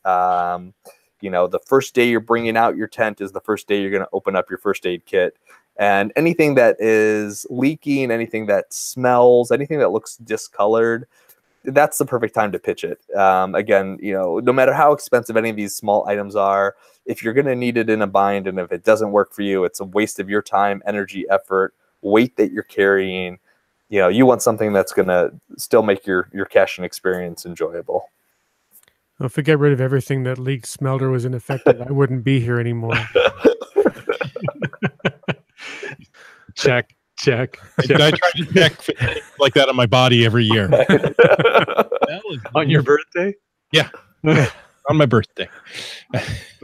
You know, the first day you're bringing out your tent is the first day you're going to open up your first aid kit. And anything that is leaking, anything that smells, anything that looks discolored, that's the perfect time to pitch it. Again, you know, no matter how expensive any of these small items are, if you're going to need it in a bind and if it doesn't work for you, it's a waste of your time, energy, effort, weight that you're carrying. You know, you want something that's going to still make your caching experience enjoyable. Well, if we get rid of everything that leaked, smelled, or was ineffective, I wouldn't be here anymore. Check. I try to check like that on my body every year. On your birthday? Yeah. On my birthday.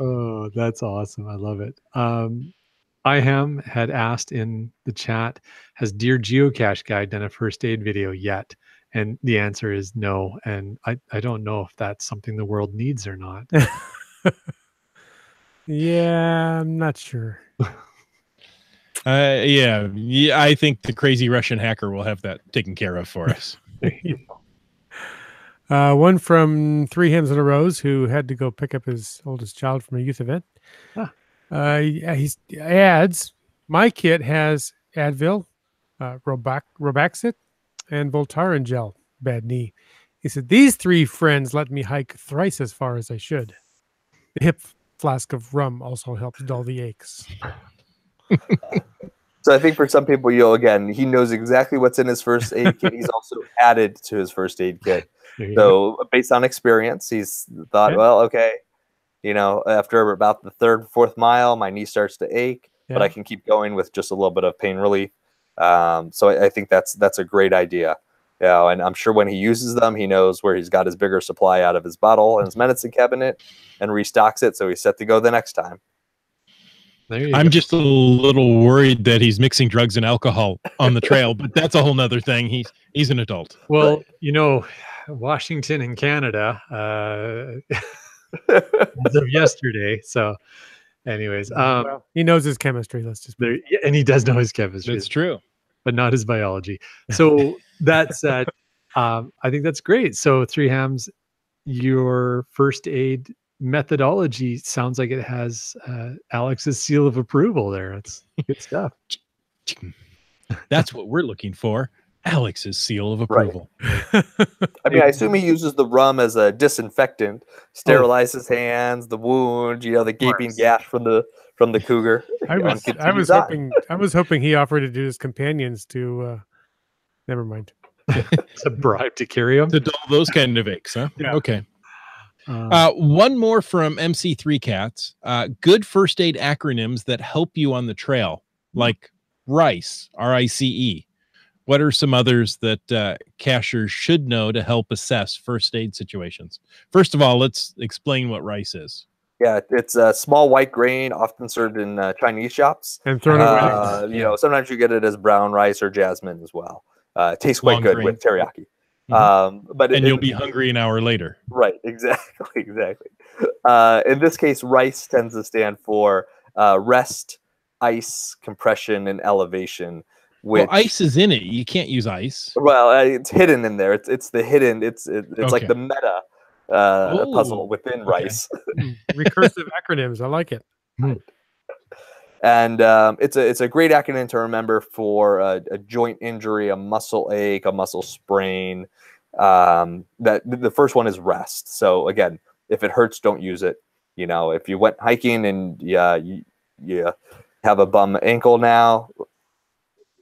Oh, that's awesome. I love it. IHAM had asked in the chat, has Dear Geocache Guy done a first aid video yet? And the answer is no. And I don't know if that's something the world needs or not. Yeah, I'm not sure. Yeah, I think the crazy Russian hacker will have that taken care of for us. One from Three Hymns and a Rose, who had to go pick up his oldest child from a youth event. He adds, my kit has Advil, Robaxit, and Voltaren gel. Bad knee. He said, these three friends let me hike thrice as far as I should. The hip flask of rum also helps dull the aches. So I think for some people, he knows exactly what's in his first aid kit. He's also added to his first aid kit. So based on experience, he's thought, well, okay, you know, after about the third, fourth mile, my knee starts to ache, but I can keep going with just a little bit of pain relief. So I think that's a great idea. Yeah, and I'm sure when he uses them, he knows where he's got his bigger supply out of his bottle and his medicine cabinet and restocks it, so he's set to go the next time. I'm just a little worried that he's mixing drugs and alcohol on the trail, but that's a whole nother thing. He's an adult. Well, you know, Washington and Canada as of yesterday. So anyways, well, he knows his chemistry. Let's just and he does know his chemistry. That's true. But not his biology. So that said, I think that's great. So Three Hams, your first aid methodology sounds like it has Alex's seal of approval there. It's good stuff. That's what we're looking for. Alex's seal of approval. Right. I mean, I assume he uses the rum as a disinfectant, sterilize his hands, the wound, you know, the gaping gash from the cougar. I was hoping he offered to do his companions to never mind. It's a bribe to carry them. To dull those kind of aches, huh? Yeah. Okay. One more from MC3 Cats. Good first aid acronyms that help you on the trail, like RICE, R-I-C-E. What are some others that cachers should know to help assess first aid situations? First of all, let's explain what rice is. Yeah, it's a small white grain, often served in Chinese shops. And thrown away. You know, sometimes you get it as brown rice or jasmine as well. It tastes quite good with teriyaki. But you'll be hungry an hour later. Right, exactly. In this case, rice tends to stand for rest, ice, compression, and elevation. Well, ice is in it. You can't use ice. Well, it's hidden in there. It's the hidden. It's okay. Like the meta puzzle within rice. Recursive acronyms. I like it. And it's a great acronym to remember for a joint injury, a muscle ache, a muscle sprain. That the first one is rest. So again, If it hurts, don't use it. You know, if you went hiking and you have a bum ankle now,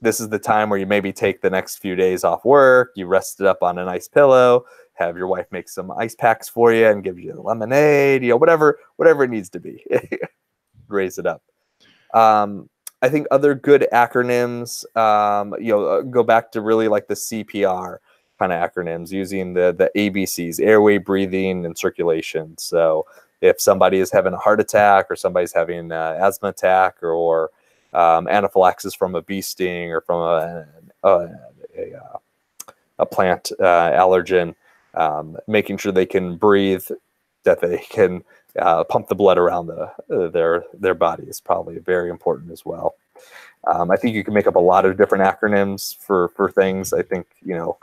this is the time where you maybe take the next few days off work, you rest it up on a nice pillow, have your wife make some ice packs for you and give you lemonade, you know, whatever it needs to be. Raise it up. I think other good acronyms, you know, go back to really like the CPR kind of acronyms, using the ABCs, airway, breathing, and circulation. So if somebody is having a heart attack, or somebody's having an asthma attack, or anaphylaxis from a bee sting, or from a plant allergen, making sure they can breathe, that they can pump the blood around their body is probably very important as well. I think you can make up a lot of different acronyms for things. I think, you know,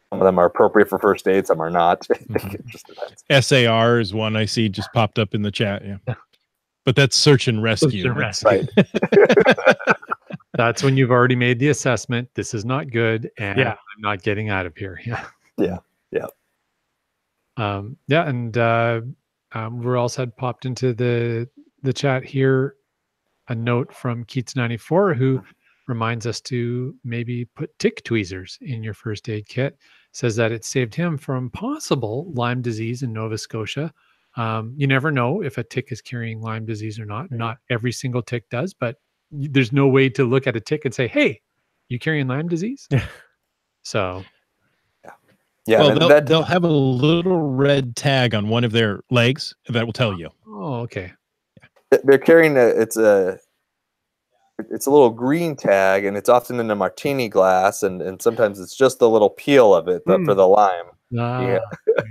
some of them are appropriate for first aid, some are not. I think it just depends. SAR is one I see just popped up in the chat. Yeah. But that's search and rescue. Search and rescue. Right. That's when you've already made the assessment. This is not good, and Yeah. I'm not getting out of here. Yeah. Yeah. Yeah. And we're also had popped into the chat here a note from Keats94, who reminds us to maybe put tick tweezers in your first aid kit. Says that it saved him from possible Lyme disease in Nova Scotia. You never know if a tick is carrying Lyme disease or not. Not every single tick does, but there's no way to look at a tick and say, hey, you carrying Lyme disease? So Yeah. Well, they'll have a little red tag on one of their legs that will tell you. Oh, okay. They're carrying it's a little green tag, and it's often in a martini glass, and sometimes it's just the little peel of it for the Lyme. Yeah.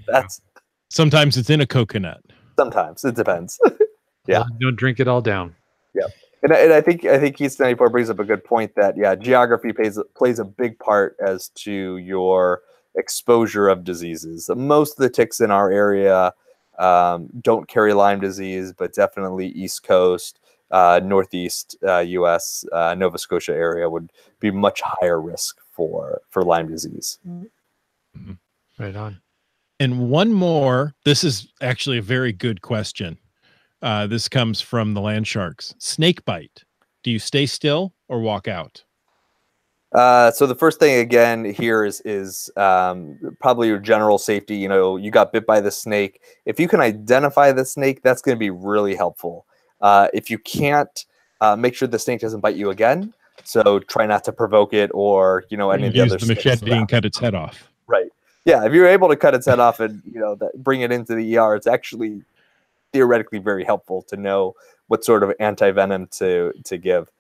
That's sometimes it's in a coconut. Sometimes it depends. Yeah. Don't drink it all down. Yeah. And I think Keats94 brings up a good point that, yeah, geography plays a big part as to your exposure of diseases. Most of the ticks in our area don't carry Lyme disease, but definitely East Coast, Northeast U.S., Nova Scotia area would be much higher risk for Lyme disease. Mm-hmm. Right on. And one more. This is actually a very good question. This comes from the Land Sharks. Snake bite. Do you stay still or walk out? So the first thing again here is probably your general safety. You know, you got bit by the snake. If you can identify the snake, that's going to be really helpful. If you can't, make sure the snake doesn't bite you again. So try not to provoke it, or, you know, any of the other use the machete and cut its head off. Right. Yeah. If you're able to cut its head off and, you know, bring it into the ER, it's actually theoretically very helpful to know what sort of anti-venom to give.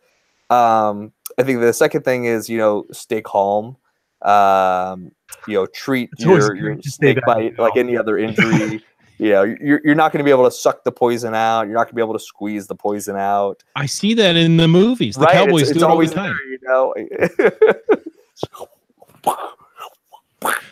I think the second thing is, you know, stay calm. You know, treat your snake bite like any other injury. You know, you're not going to be able to suck the poison out. You're not going to be able to squeeze the poison out. I see that in the movies. The Cowboys do it all the time. There, you know.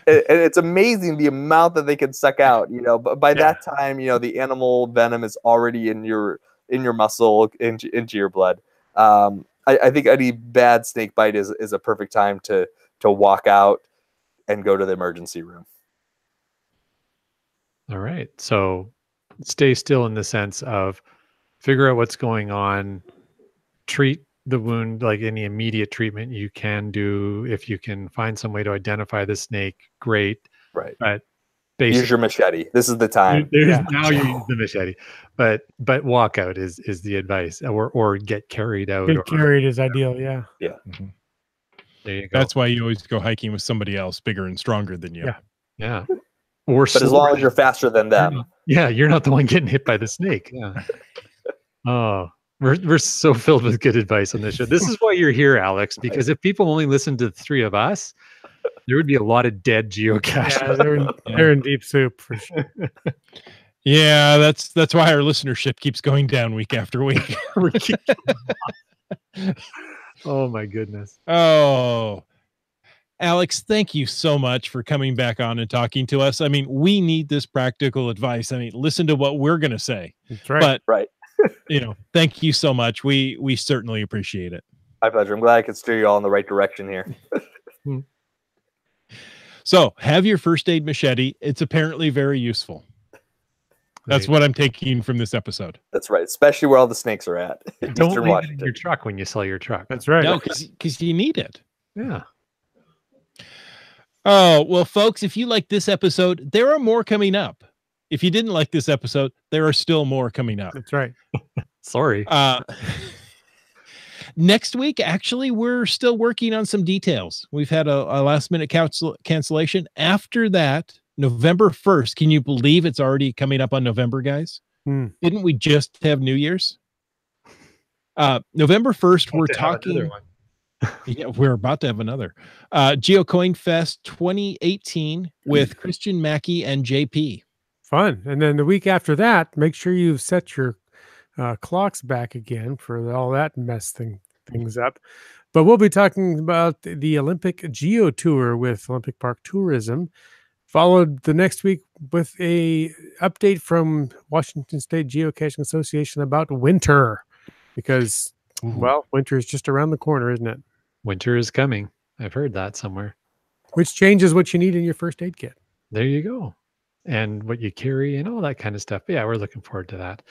And it's amazing the amount that they can suck out, you know, but by that time, you know, the animal venom is already in your muscle, into your blood. I think any bad snake bite is a perfect time to walk out and go to the emergency room. All right. So stay still in the sense of figure out what's going on, treat the wound, like any immediate treatment you can do. If you can find some way to identify the snake, great. Right. But use your machete. This is the time. Now you use the machete. But walk out is the advice, or get carried out. Get carried is ideal. Yeah. Yeah. Mm-hmm. There you go. That's why you always go hiking with somebody else bigger and stronger than you. Yeah. Or but as long as you're faster than them. Yeah, you're not the one getting hit by the snake. Yeah. Oh, we're so filled with good advice on this show. This is why you're here, Alex, because if people only listened to the three of us, there would be a lot of dead geocachers. Yeah, they're in deep soup for sure. Yeah, that's why our listenership keeps going down week after week. Oh my goodness. Oh, Alex, thank you so much for coming back on and talking to us. I mean, we need this practical advice. I mean, listen to what we're going to say. That's right. But, right. You know, thank you so much. We certainly appreciate it. My pleasure. I'm glad I could steer you all in the right direction here. So have your first aid machete. It's apparently very useful. That's Right. what I'm taking from this episode. That's right, especially where all the snakes are at. in Don't Eastern leave it in Washington. your truck when you sell your truck. That's right. No, because you need it. Yeah. Oh, well, folks, if you like this episode, there are more coming up. If you didn't like this episode, there are still more coming up. That's right. Sorry. Next week, actually, we're still working on some details. We've had a last minute cancellation. After that, November 1st, can you believe it's already coming up on November, guys? Didn't we just have New Year's? November 1st, we're talking. Yeah, we're about to have another GeoCoin Fest 2018 with Christian Mackey and JP. Fun. And then the week after that, make sure you've set your clocks back again for all that mess things up. But we'll be talking about the Olympic Geo Tour with Olympic Park Tourism, followed the next week with a update from Washington State Geocaching Association about winter, because well, winter is just around the corner, isn't it? Winter is coming. I've heard that somewhere. Which changes what you need in your first aid kit. There you go. And what you carry and all that kind of stuff. But yeah, we're looking forward to that.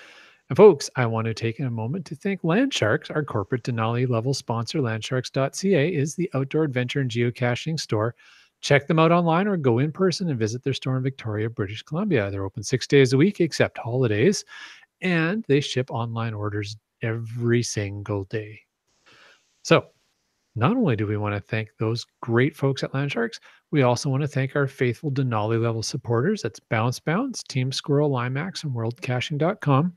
And folks, I want to take a moment to thank Landsharks, our corporate Denali level sponsor. Landsharks.ca is the outdoor adventure and geocaching store. Check them out online or go in person and visit their store in Victoria, British Columbia. They're open 6 days a week except holidays, and they ship online orders every single day. So not only do we want to thank those great folks at Landsharks, we also want to thank our faithful Denali level supporters. That's Bounce, Team Squirrel, Limax, and WorldCaching.com.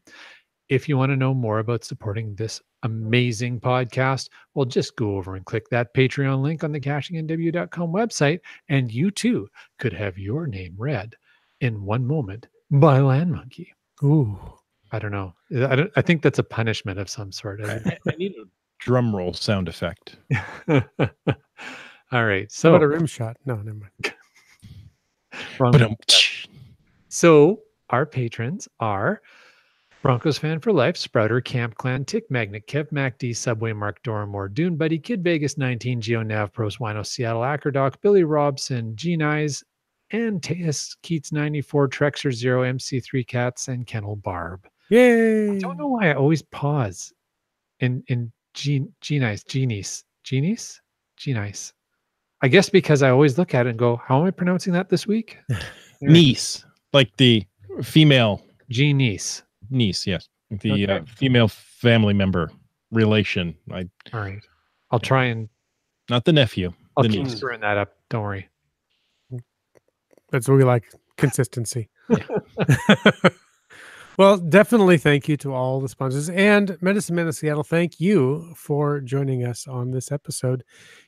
If you want to know more about supporting this amazing podcast, well, just go over and click that Patreon link on the CachingNW.com website, and you too could have your name read in one moment by Land Monkey. Ooh. I don't know. I think that's a punishment of some sort. I need a drum roll sound effect. All right. So, So, about a rim shot? No, never mind. wrong. So our patrons are Broncos Fan for Life, Sprouter, Camp Clan, Tick Magnet, Kev MacD, Subway, Mark Doramore, Dune Buddy, Kid Vegas 19, Geo Nav, Pros Wino, Seattle, Ackerdoc, Billy Robson, Gene Eyes, and Teus Keats 94, Trexer 0, MC3 Cats, and Kennel Barb. Yay! I don't know why I always pause in Genies. I guess because I always look at it and go, how am I pronouncing that this week? Niece, like the female Genies. niece, yes. The Okay. female family member relation. All right. I'll try and Not the nephew. I'll the keep niece. screwing that up. Don't worry. That's what we like, consistency. Well, definitely thank you to all the sponsors. And Medicine Man of Seattle, thank you for joining us on this episode.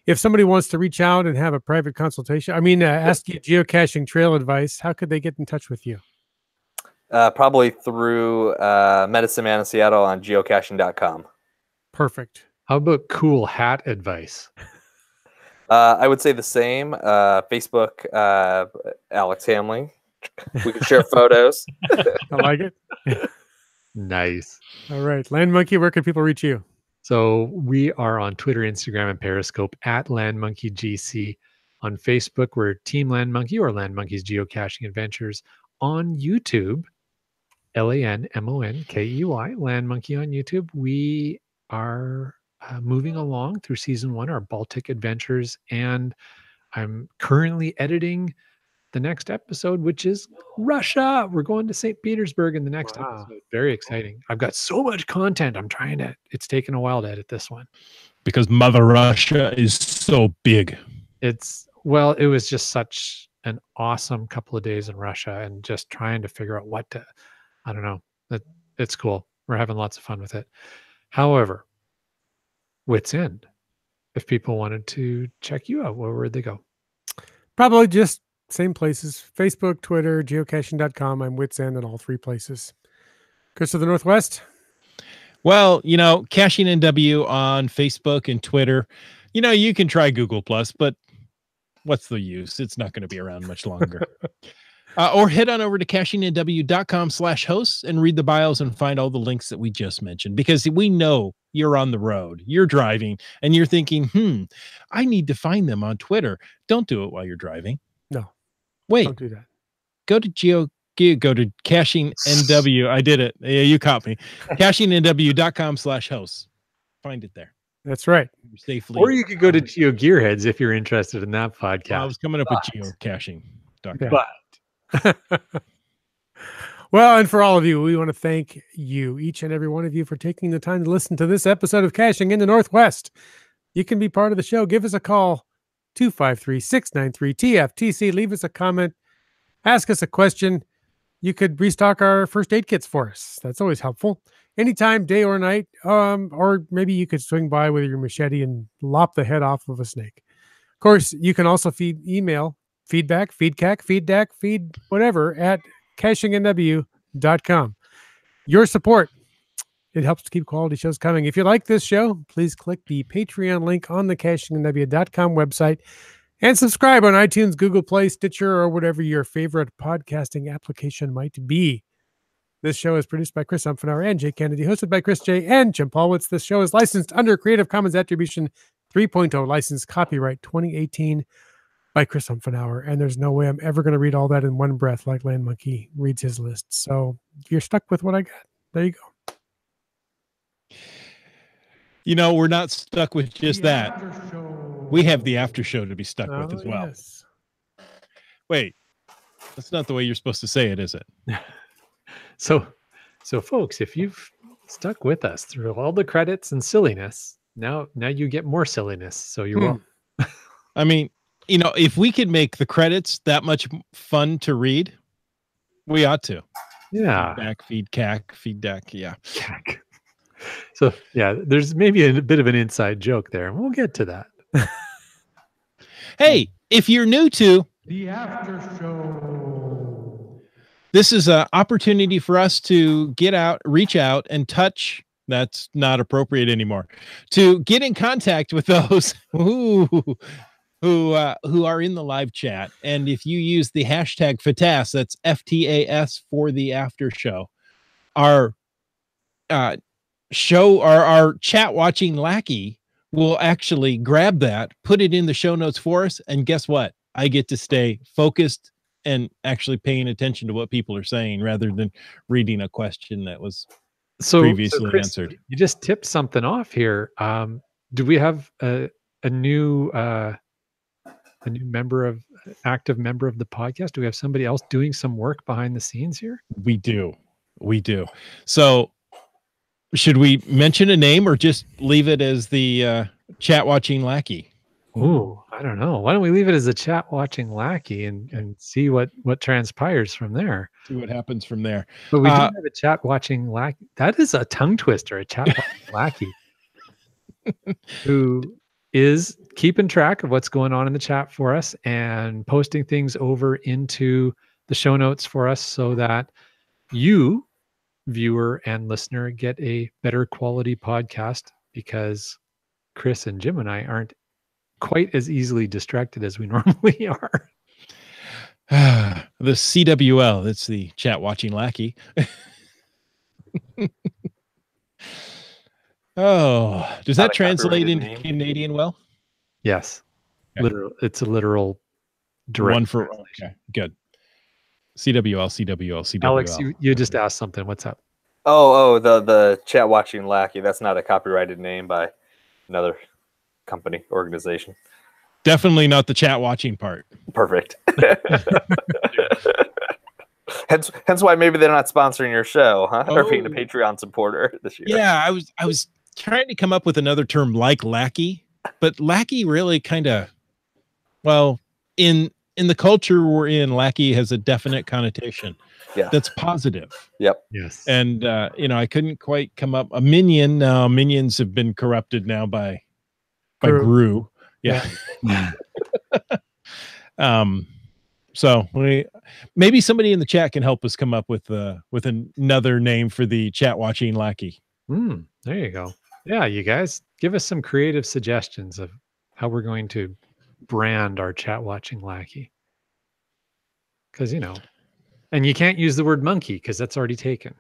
If somebody wants to reach out and have a private consultation, ask you geocaching trail advice, how could they get in touch with you? Probably through Medicine Man of Seattle on geocaching.com. Perfect. How about cool hat advice? I would say the same. Facebook, Alex Hamling. We can share photos. I like it. Nice. All right. Land Monkey, where can people reach you? So we are on Twitter, Instagram, and Periscope at LandMonkeyGC. On Facebook, we're Team Land Monkey or Land Monkey's Geocaching Adventures. On YouTube, LANMONKEY, Land Monkey on YouTube. We are moving along through season 1, our Baltic adventures, and I'm currently editing the next episode, which is Russia. We're going to St. Petersburg in the next episode. Very exciting. I've got so much content. It's taken a while to edit this one. Because Mother Russia is so big. It was just such an awesome couple of days in Russia and just trying to figure out I don't know. It's cool. We're having lots of fun with it. However, Wits End, if people wanted to check you out, where would they go? Probably just same places. Facebook, Twitter, geocaching.com. I'm Wits End in all 3 places. Chris of the Northwest. Well, Caching NW on Facebook and Twitter. You can try Google Plus, but what's the use? It's not going to be around much longer. Or head on over to cachingnw.com/hosts and read the bios and find all the links that we just mentioned, because we know you're on the road, you're driving, and you're thinking, I need to find them on Twitter. Don't do it while you're driving. No. Wait, Don't do that. go to go to Caching NW. I did it. Yeah, you caught me. CachingNW.com/hosts. Find it there. That's right. Safely. Or you could go to Geo Gearheads if you're interested in that podcast. Well, I was coming up with geocaching. Yeah. Well, and for all of you, we want to thank you, each and every one of you, for taking the time to listen to this episode of Caching in the Northwest. You can be part of the show. Give us a call, 253-693-TFTC. Leave us a comment. Ask us a question. You could restock our first aid kits for us. That's always helpful. Anytime, day or night. Or maybe you could swing by with your machete and lop the head off of a snake. Of course, you can also email feedback, feed whatever at cachingnw.com. Your support, it helps to keep quality shows coming. If you like this show, please click the Patreon link on the cachingnw.com website and subscribe on iTunes, Google Play, Stitcher, or whatever your favorite podcasting application might be. This show is produced by Chris Umfenauer and Jay Kennedy, hosted by Chris J. and Jim Paulwitz. This show is licensed under Creative Commons Attribution 3.0 license, copyright 2018 by Chris Umfenauer. And there's no way I'm ever going to read all that in one breath like Land Monkey reads his list. So you're stuck with what I got. There you go. You know, we're not stuck with just that. We have the after show to be stuck with as well. Yes. Wait, that's not the way you're supposed to say it, is it? So folks, if you've stuck with us through all the credits and silliness, now you get more silliness. So you're welcome. I mean, you know, if we could make the credits that much fun to read, we ought to. Yeah. Feed deck. Yeah. So yeah, there's maybe a bit of an inside joke there, and we'll get to that. Hey, if you're new to The After Show, this is an opportunity for us to reach out and touch. That's not appropriate anymore. To get in contact with those who are in the live chat. And if you use the hashtag FTAS, that's FTAS for the after show, our chat watching lackey will actually grab that, put it in the show notes for us. And guess what? I get to stay focused and actually paying attention to what people are saying rather than reading a question that was previously Chris, answered. You just tipped something off here. Do we have a new active member of the podcast? Do we have somebody else doing some work behind the scenes here? We do. So should we mention a name or just leave it as the chat watching lackey? Ooh, I don't know. Why don't we leave it as a chat watching lackey and see what transpires from there? See what happens from there. But we do have a chat watching lackey. That is a tongue twister, a chat watching lackey who is keeping track of what's going on in the chat for us and posting things over into the show notes for us so that you, viewer and listener, get a better quality podcast, because Chris and Jim and I aren't quite as easily distracted as we normally are. The CWL, that's the chat watching lackey. Oh, does that translate into Canadian well? Yes. Okay. It's a literal direct one for translation. Okay, good. CWL. Alex, you just asked something. What's up? Oh, the chat watching lackey. That's not a copyrighted name by another company, organization. Definitely not the chat watching part. Perfect. hence why maybe they're not sponsoring your show, huh? Or being a Patreon supporter this year. Yeah, I was trying to come up with another term like lackey, but lackey really kind of, well, in the culture we're in, lackey has a definite connotation. Yeah, that's positive. Yep. Yes. And I couldn't quite come up. A minion. Now minions have been corrupted now by Gru. Yeah. So maybe somebody in the chat can help us come up with another name for the chat watching lackey. There you go. Yeah, you guys give us some creative suggestions of how we're going to brand our chat watching lackey. Because and you can't use the word monkey because that's already taken.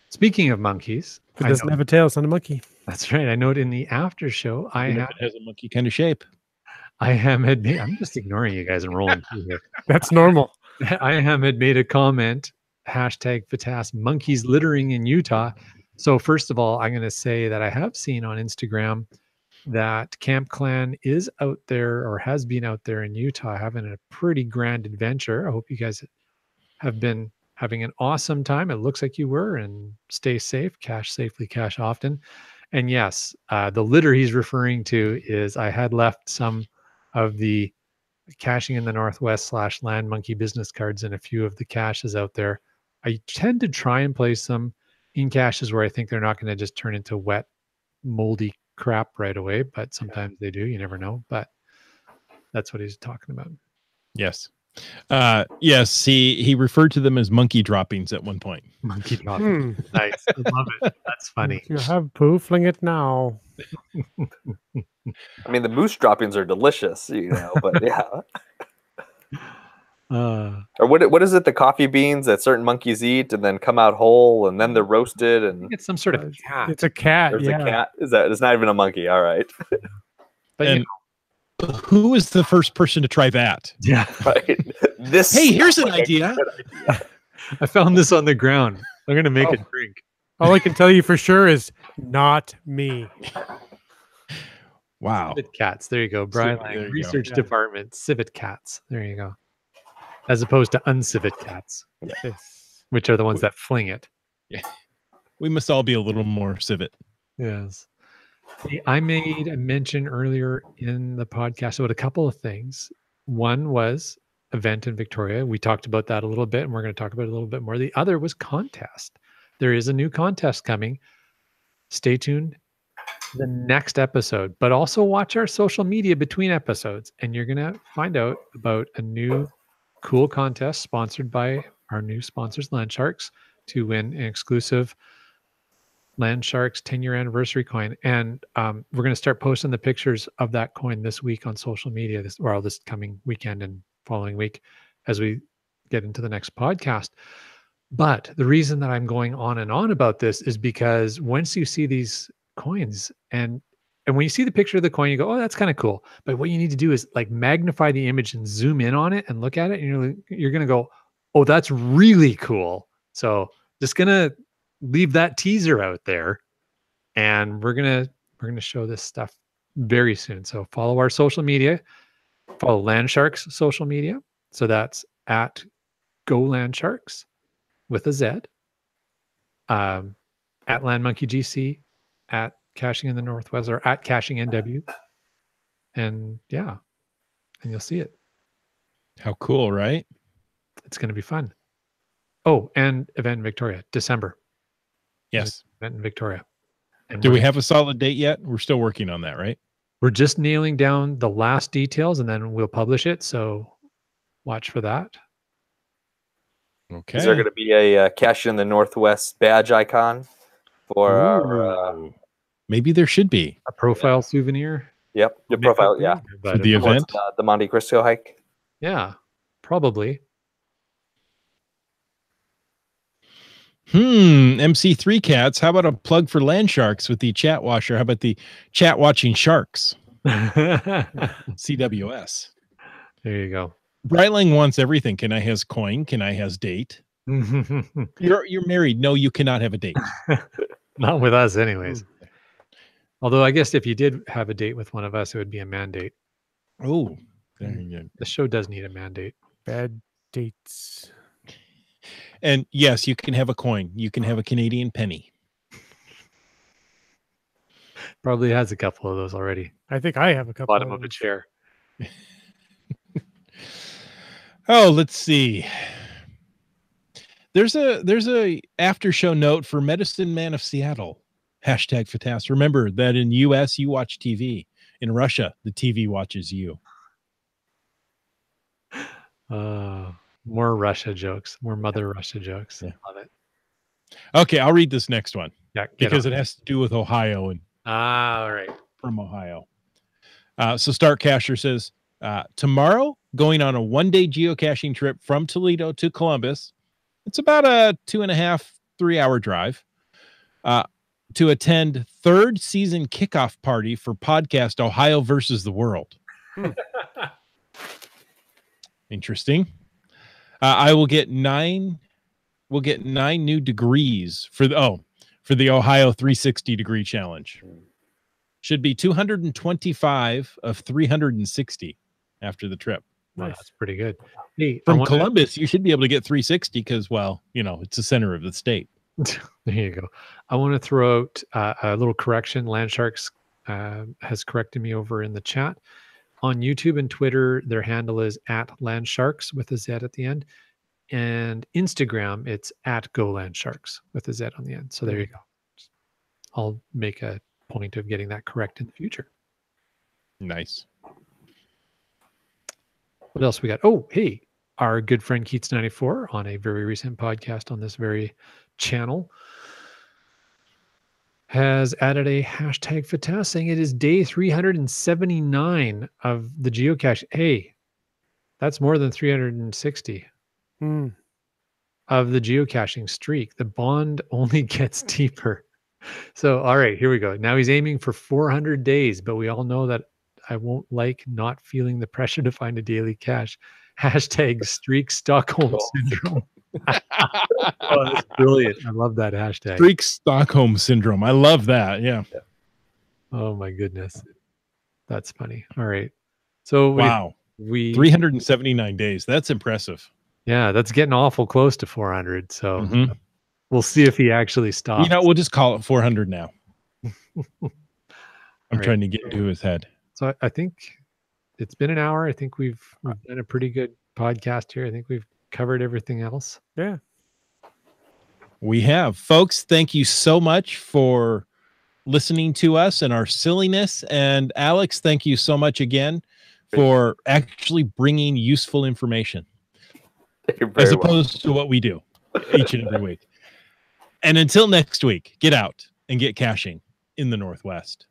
Speaking of monkeys, it doesn't have a tail, it's not a monkey. That's right. I know it in the after show. It has a monkey kind of shape. I'm just ignoring you guys and rolling through here. That's normal. had made a comment, hashtag FATAS monkeys littering in Utah. So first of all, I'm going to say that I have seen on Instagram that Camp Clan is out there or has been out there in Utah having a pretty grand adventure. I hope you guys have been having an awesome time. It looks like you were, and stay safe, cache safely, cache often. And yes, the litter he's referring to is I had left some of the caching in the Northwest / land monkey business cards in a few of the caches out there. I tend to try and place them in caches where I think they're not going to just turn into wet, moldy crap right away, but sometimes they do. You never know. But that's what he's talking about. Yes. Yes, he referred to them as monkey droppings at one point. Monkey dropping. Nice. I love it. That's funny. You have poo, fling it now. I mean, the moose droppings are delicious, but yeah. Or what is it? The coffee beans that certain monkeys eat and then come out whole, and then they're roasted. I And think it's some sort of cat. It's a cat. there's Yeah. a cat. It's not even a monkey. All right. But And who is the first person to try that? yeah, Right. This. Hey, here's an sounds like a idea. good idea. I found this on the ground. I'm gonna make a drink. All I can tell you for sure is not me. Wow. Civet cats. There you go. Brian There you go. Research Yeah. Department. Civet cats. There you go. As opposed to uncivet cats, Yes. which are the ones that fling it. We must all be a little more civet. Yes. Hey, I made a mention earlier in the podcast about a couple of things. One was event in Victoria. We talked about that a little bit, and we're going to talk about it a little bit more. The other was contest. There is a new contest coming. Stay tuned to the next episode, but also watch our social media between episodes, and you're going to find out about a new cool contest sponsored by our new sponsors, Land Sharks, to win an exclusive Land Sharks 10-year anniversary coin. And we're going to start posting the pictures of that coin this week on social media, this coming weekend and following week as we get into the next podcast. But the reason that I'm going on and on about this is because once you see these coins and when you see the picture of the coin, you go, oh, that's kind of cool. But what you need to do is like magnify the image and zoom in on it and look at it. And you're going to go, oh, that's really cool. So just going to leave that teaser out there, and we're gonna show this stuff very soon. So follow our social media, follow Land Sharks social media. So that's at Go Land Sharks with a Z, at Land Monkey GC, at Caching in the Northwest, or at Caching NW, and yeah, and you'll see it. How cool, right? It's going to be fun. Oh, and event in Victoria, December. Yes. Event in Victoria. And Do we have a solid date yet? We're still working on that, right? We're just nailing down the last details, and then we'll publish it. So watch for that. Okay. Is there going to be a Cache in the Northwest badge icon for our? Ooh. Maybe there should be. A profile souvenir. Yep, your profile. Yeah, For the event? the Monte Cristo hike. Yeah, probably. MC3 cats. How about a plug for Land Sharks with the chat washer? How about the chat watching sharks? There CWS. you go. Breitling wants everything. Can I has coin? Can I has date? You're married. No, you cannot have a date. Not with us, anyways. Although I guess if you did have a date with one of us, it would be a mandate. Oh, there you go. The show does need a mandate. Bad dates. And yes, you can have a coin. You can have a Canadian penny. Probably has a couple of those already. I think I have a couple. Bottom of a chair. Oh, let's see. There's a after show note for Medicine Man of Seattle. Hashtag FATAS. Remember that in US you watch TV. In Russia, the TV watches you. More Russia jokes. More Mother Russia jokes. Yeah. Love it. Okay, I'll read this next one Yeah, because it has to do with Ohio and all right. from Ohio. So Stark Casher says, tomorrow going on a 1-day geocaching trip from Toledo to Columbus. It's about a 2.5-3 hour drive to attend third season kickoff party for podcast Ohio versus the World. Interesting. I will get 9. We'll get 9 new degrees for the Ohio 360 degree challenge. Should be 225 of 360 after the trip. Wow, Nice. that's pretty good. Hey, From Columbus, you should be able to get 360 because, well, it's the center of the state. there you go. I want to throw out a little correction. Landsharks has corrected me over in the chat. On YouTube and Twitter, their handle is @Landsharks with a Z at the end. And Instagram, it's @GoLandSharks with a Z on the end. So there you go. I'll make a point of getting that correct in the future. Nice. What else we got? Oh, hey, our good friend Keats94 on a very recent podcast on this very channel has added a hashtag FATA saying it is day 379 of the geocache. Hey, that's more than 360 of the geocaching streak. The bond only gets deeper. So, all right, here we go. Now he's aiming for 400 days, but we all know that I won't like not feeling the pressure to find a daily cache. Hashtag streak Stockholm syndrome. Oh, that's brilliant. I love that hashtag. Streak Stockholm syndrome. I love that. Yeah. Oh my goodness. That's funny. All right. So wow. We 379 days. That's impressive. Yeah, that's getting awful close to 400. So we'll see if he actually stops. We'll just call it 400 now. I'm trying to get into his head. So I think it's been an hour. I think we've done a pretty good podcast here. I think we've covered everything else. Yeah. We have. Folks, thank you so much for listening to us and our silliness. And Alex, thank you so much again for actually bringing useful information as opposed to what we do each and every week. And until next week, get out and get caching in the Northwest.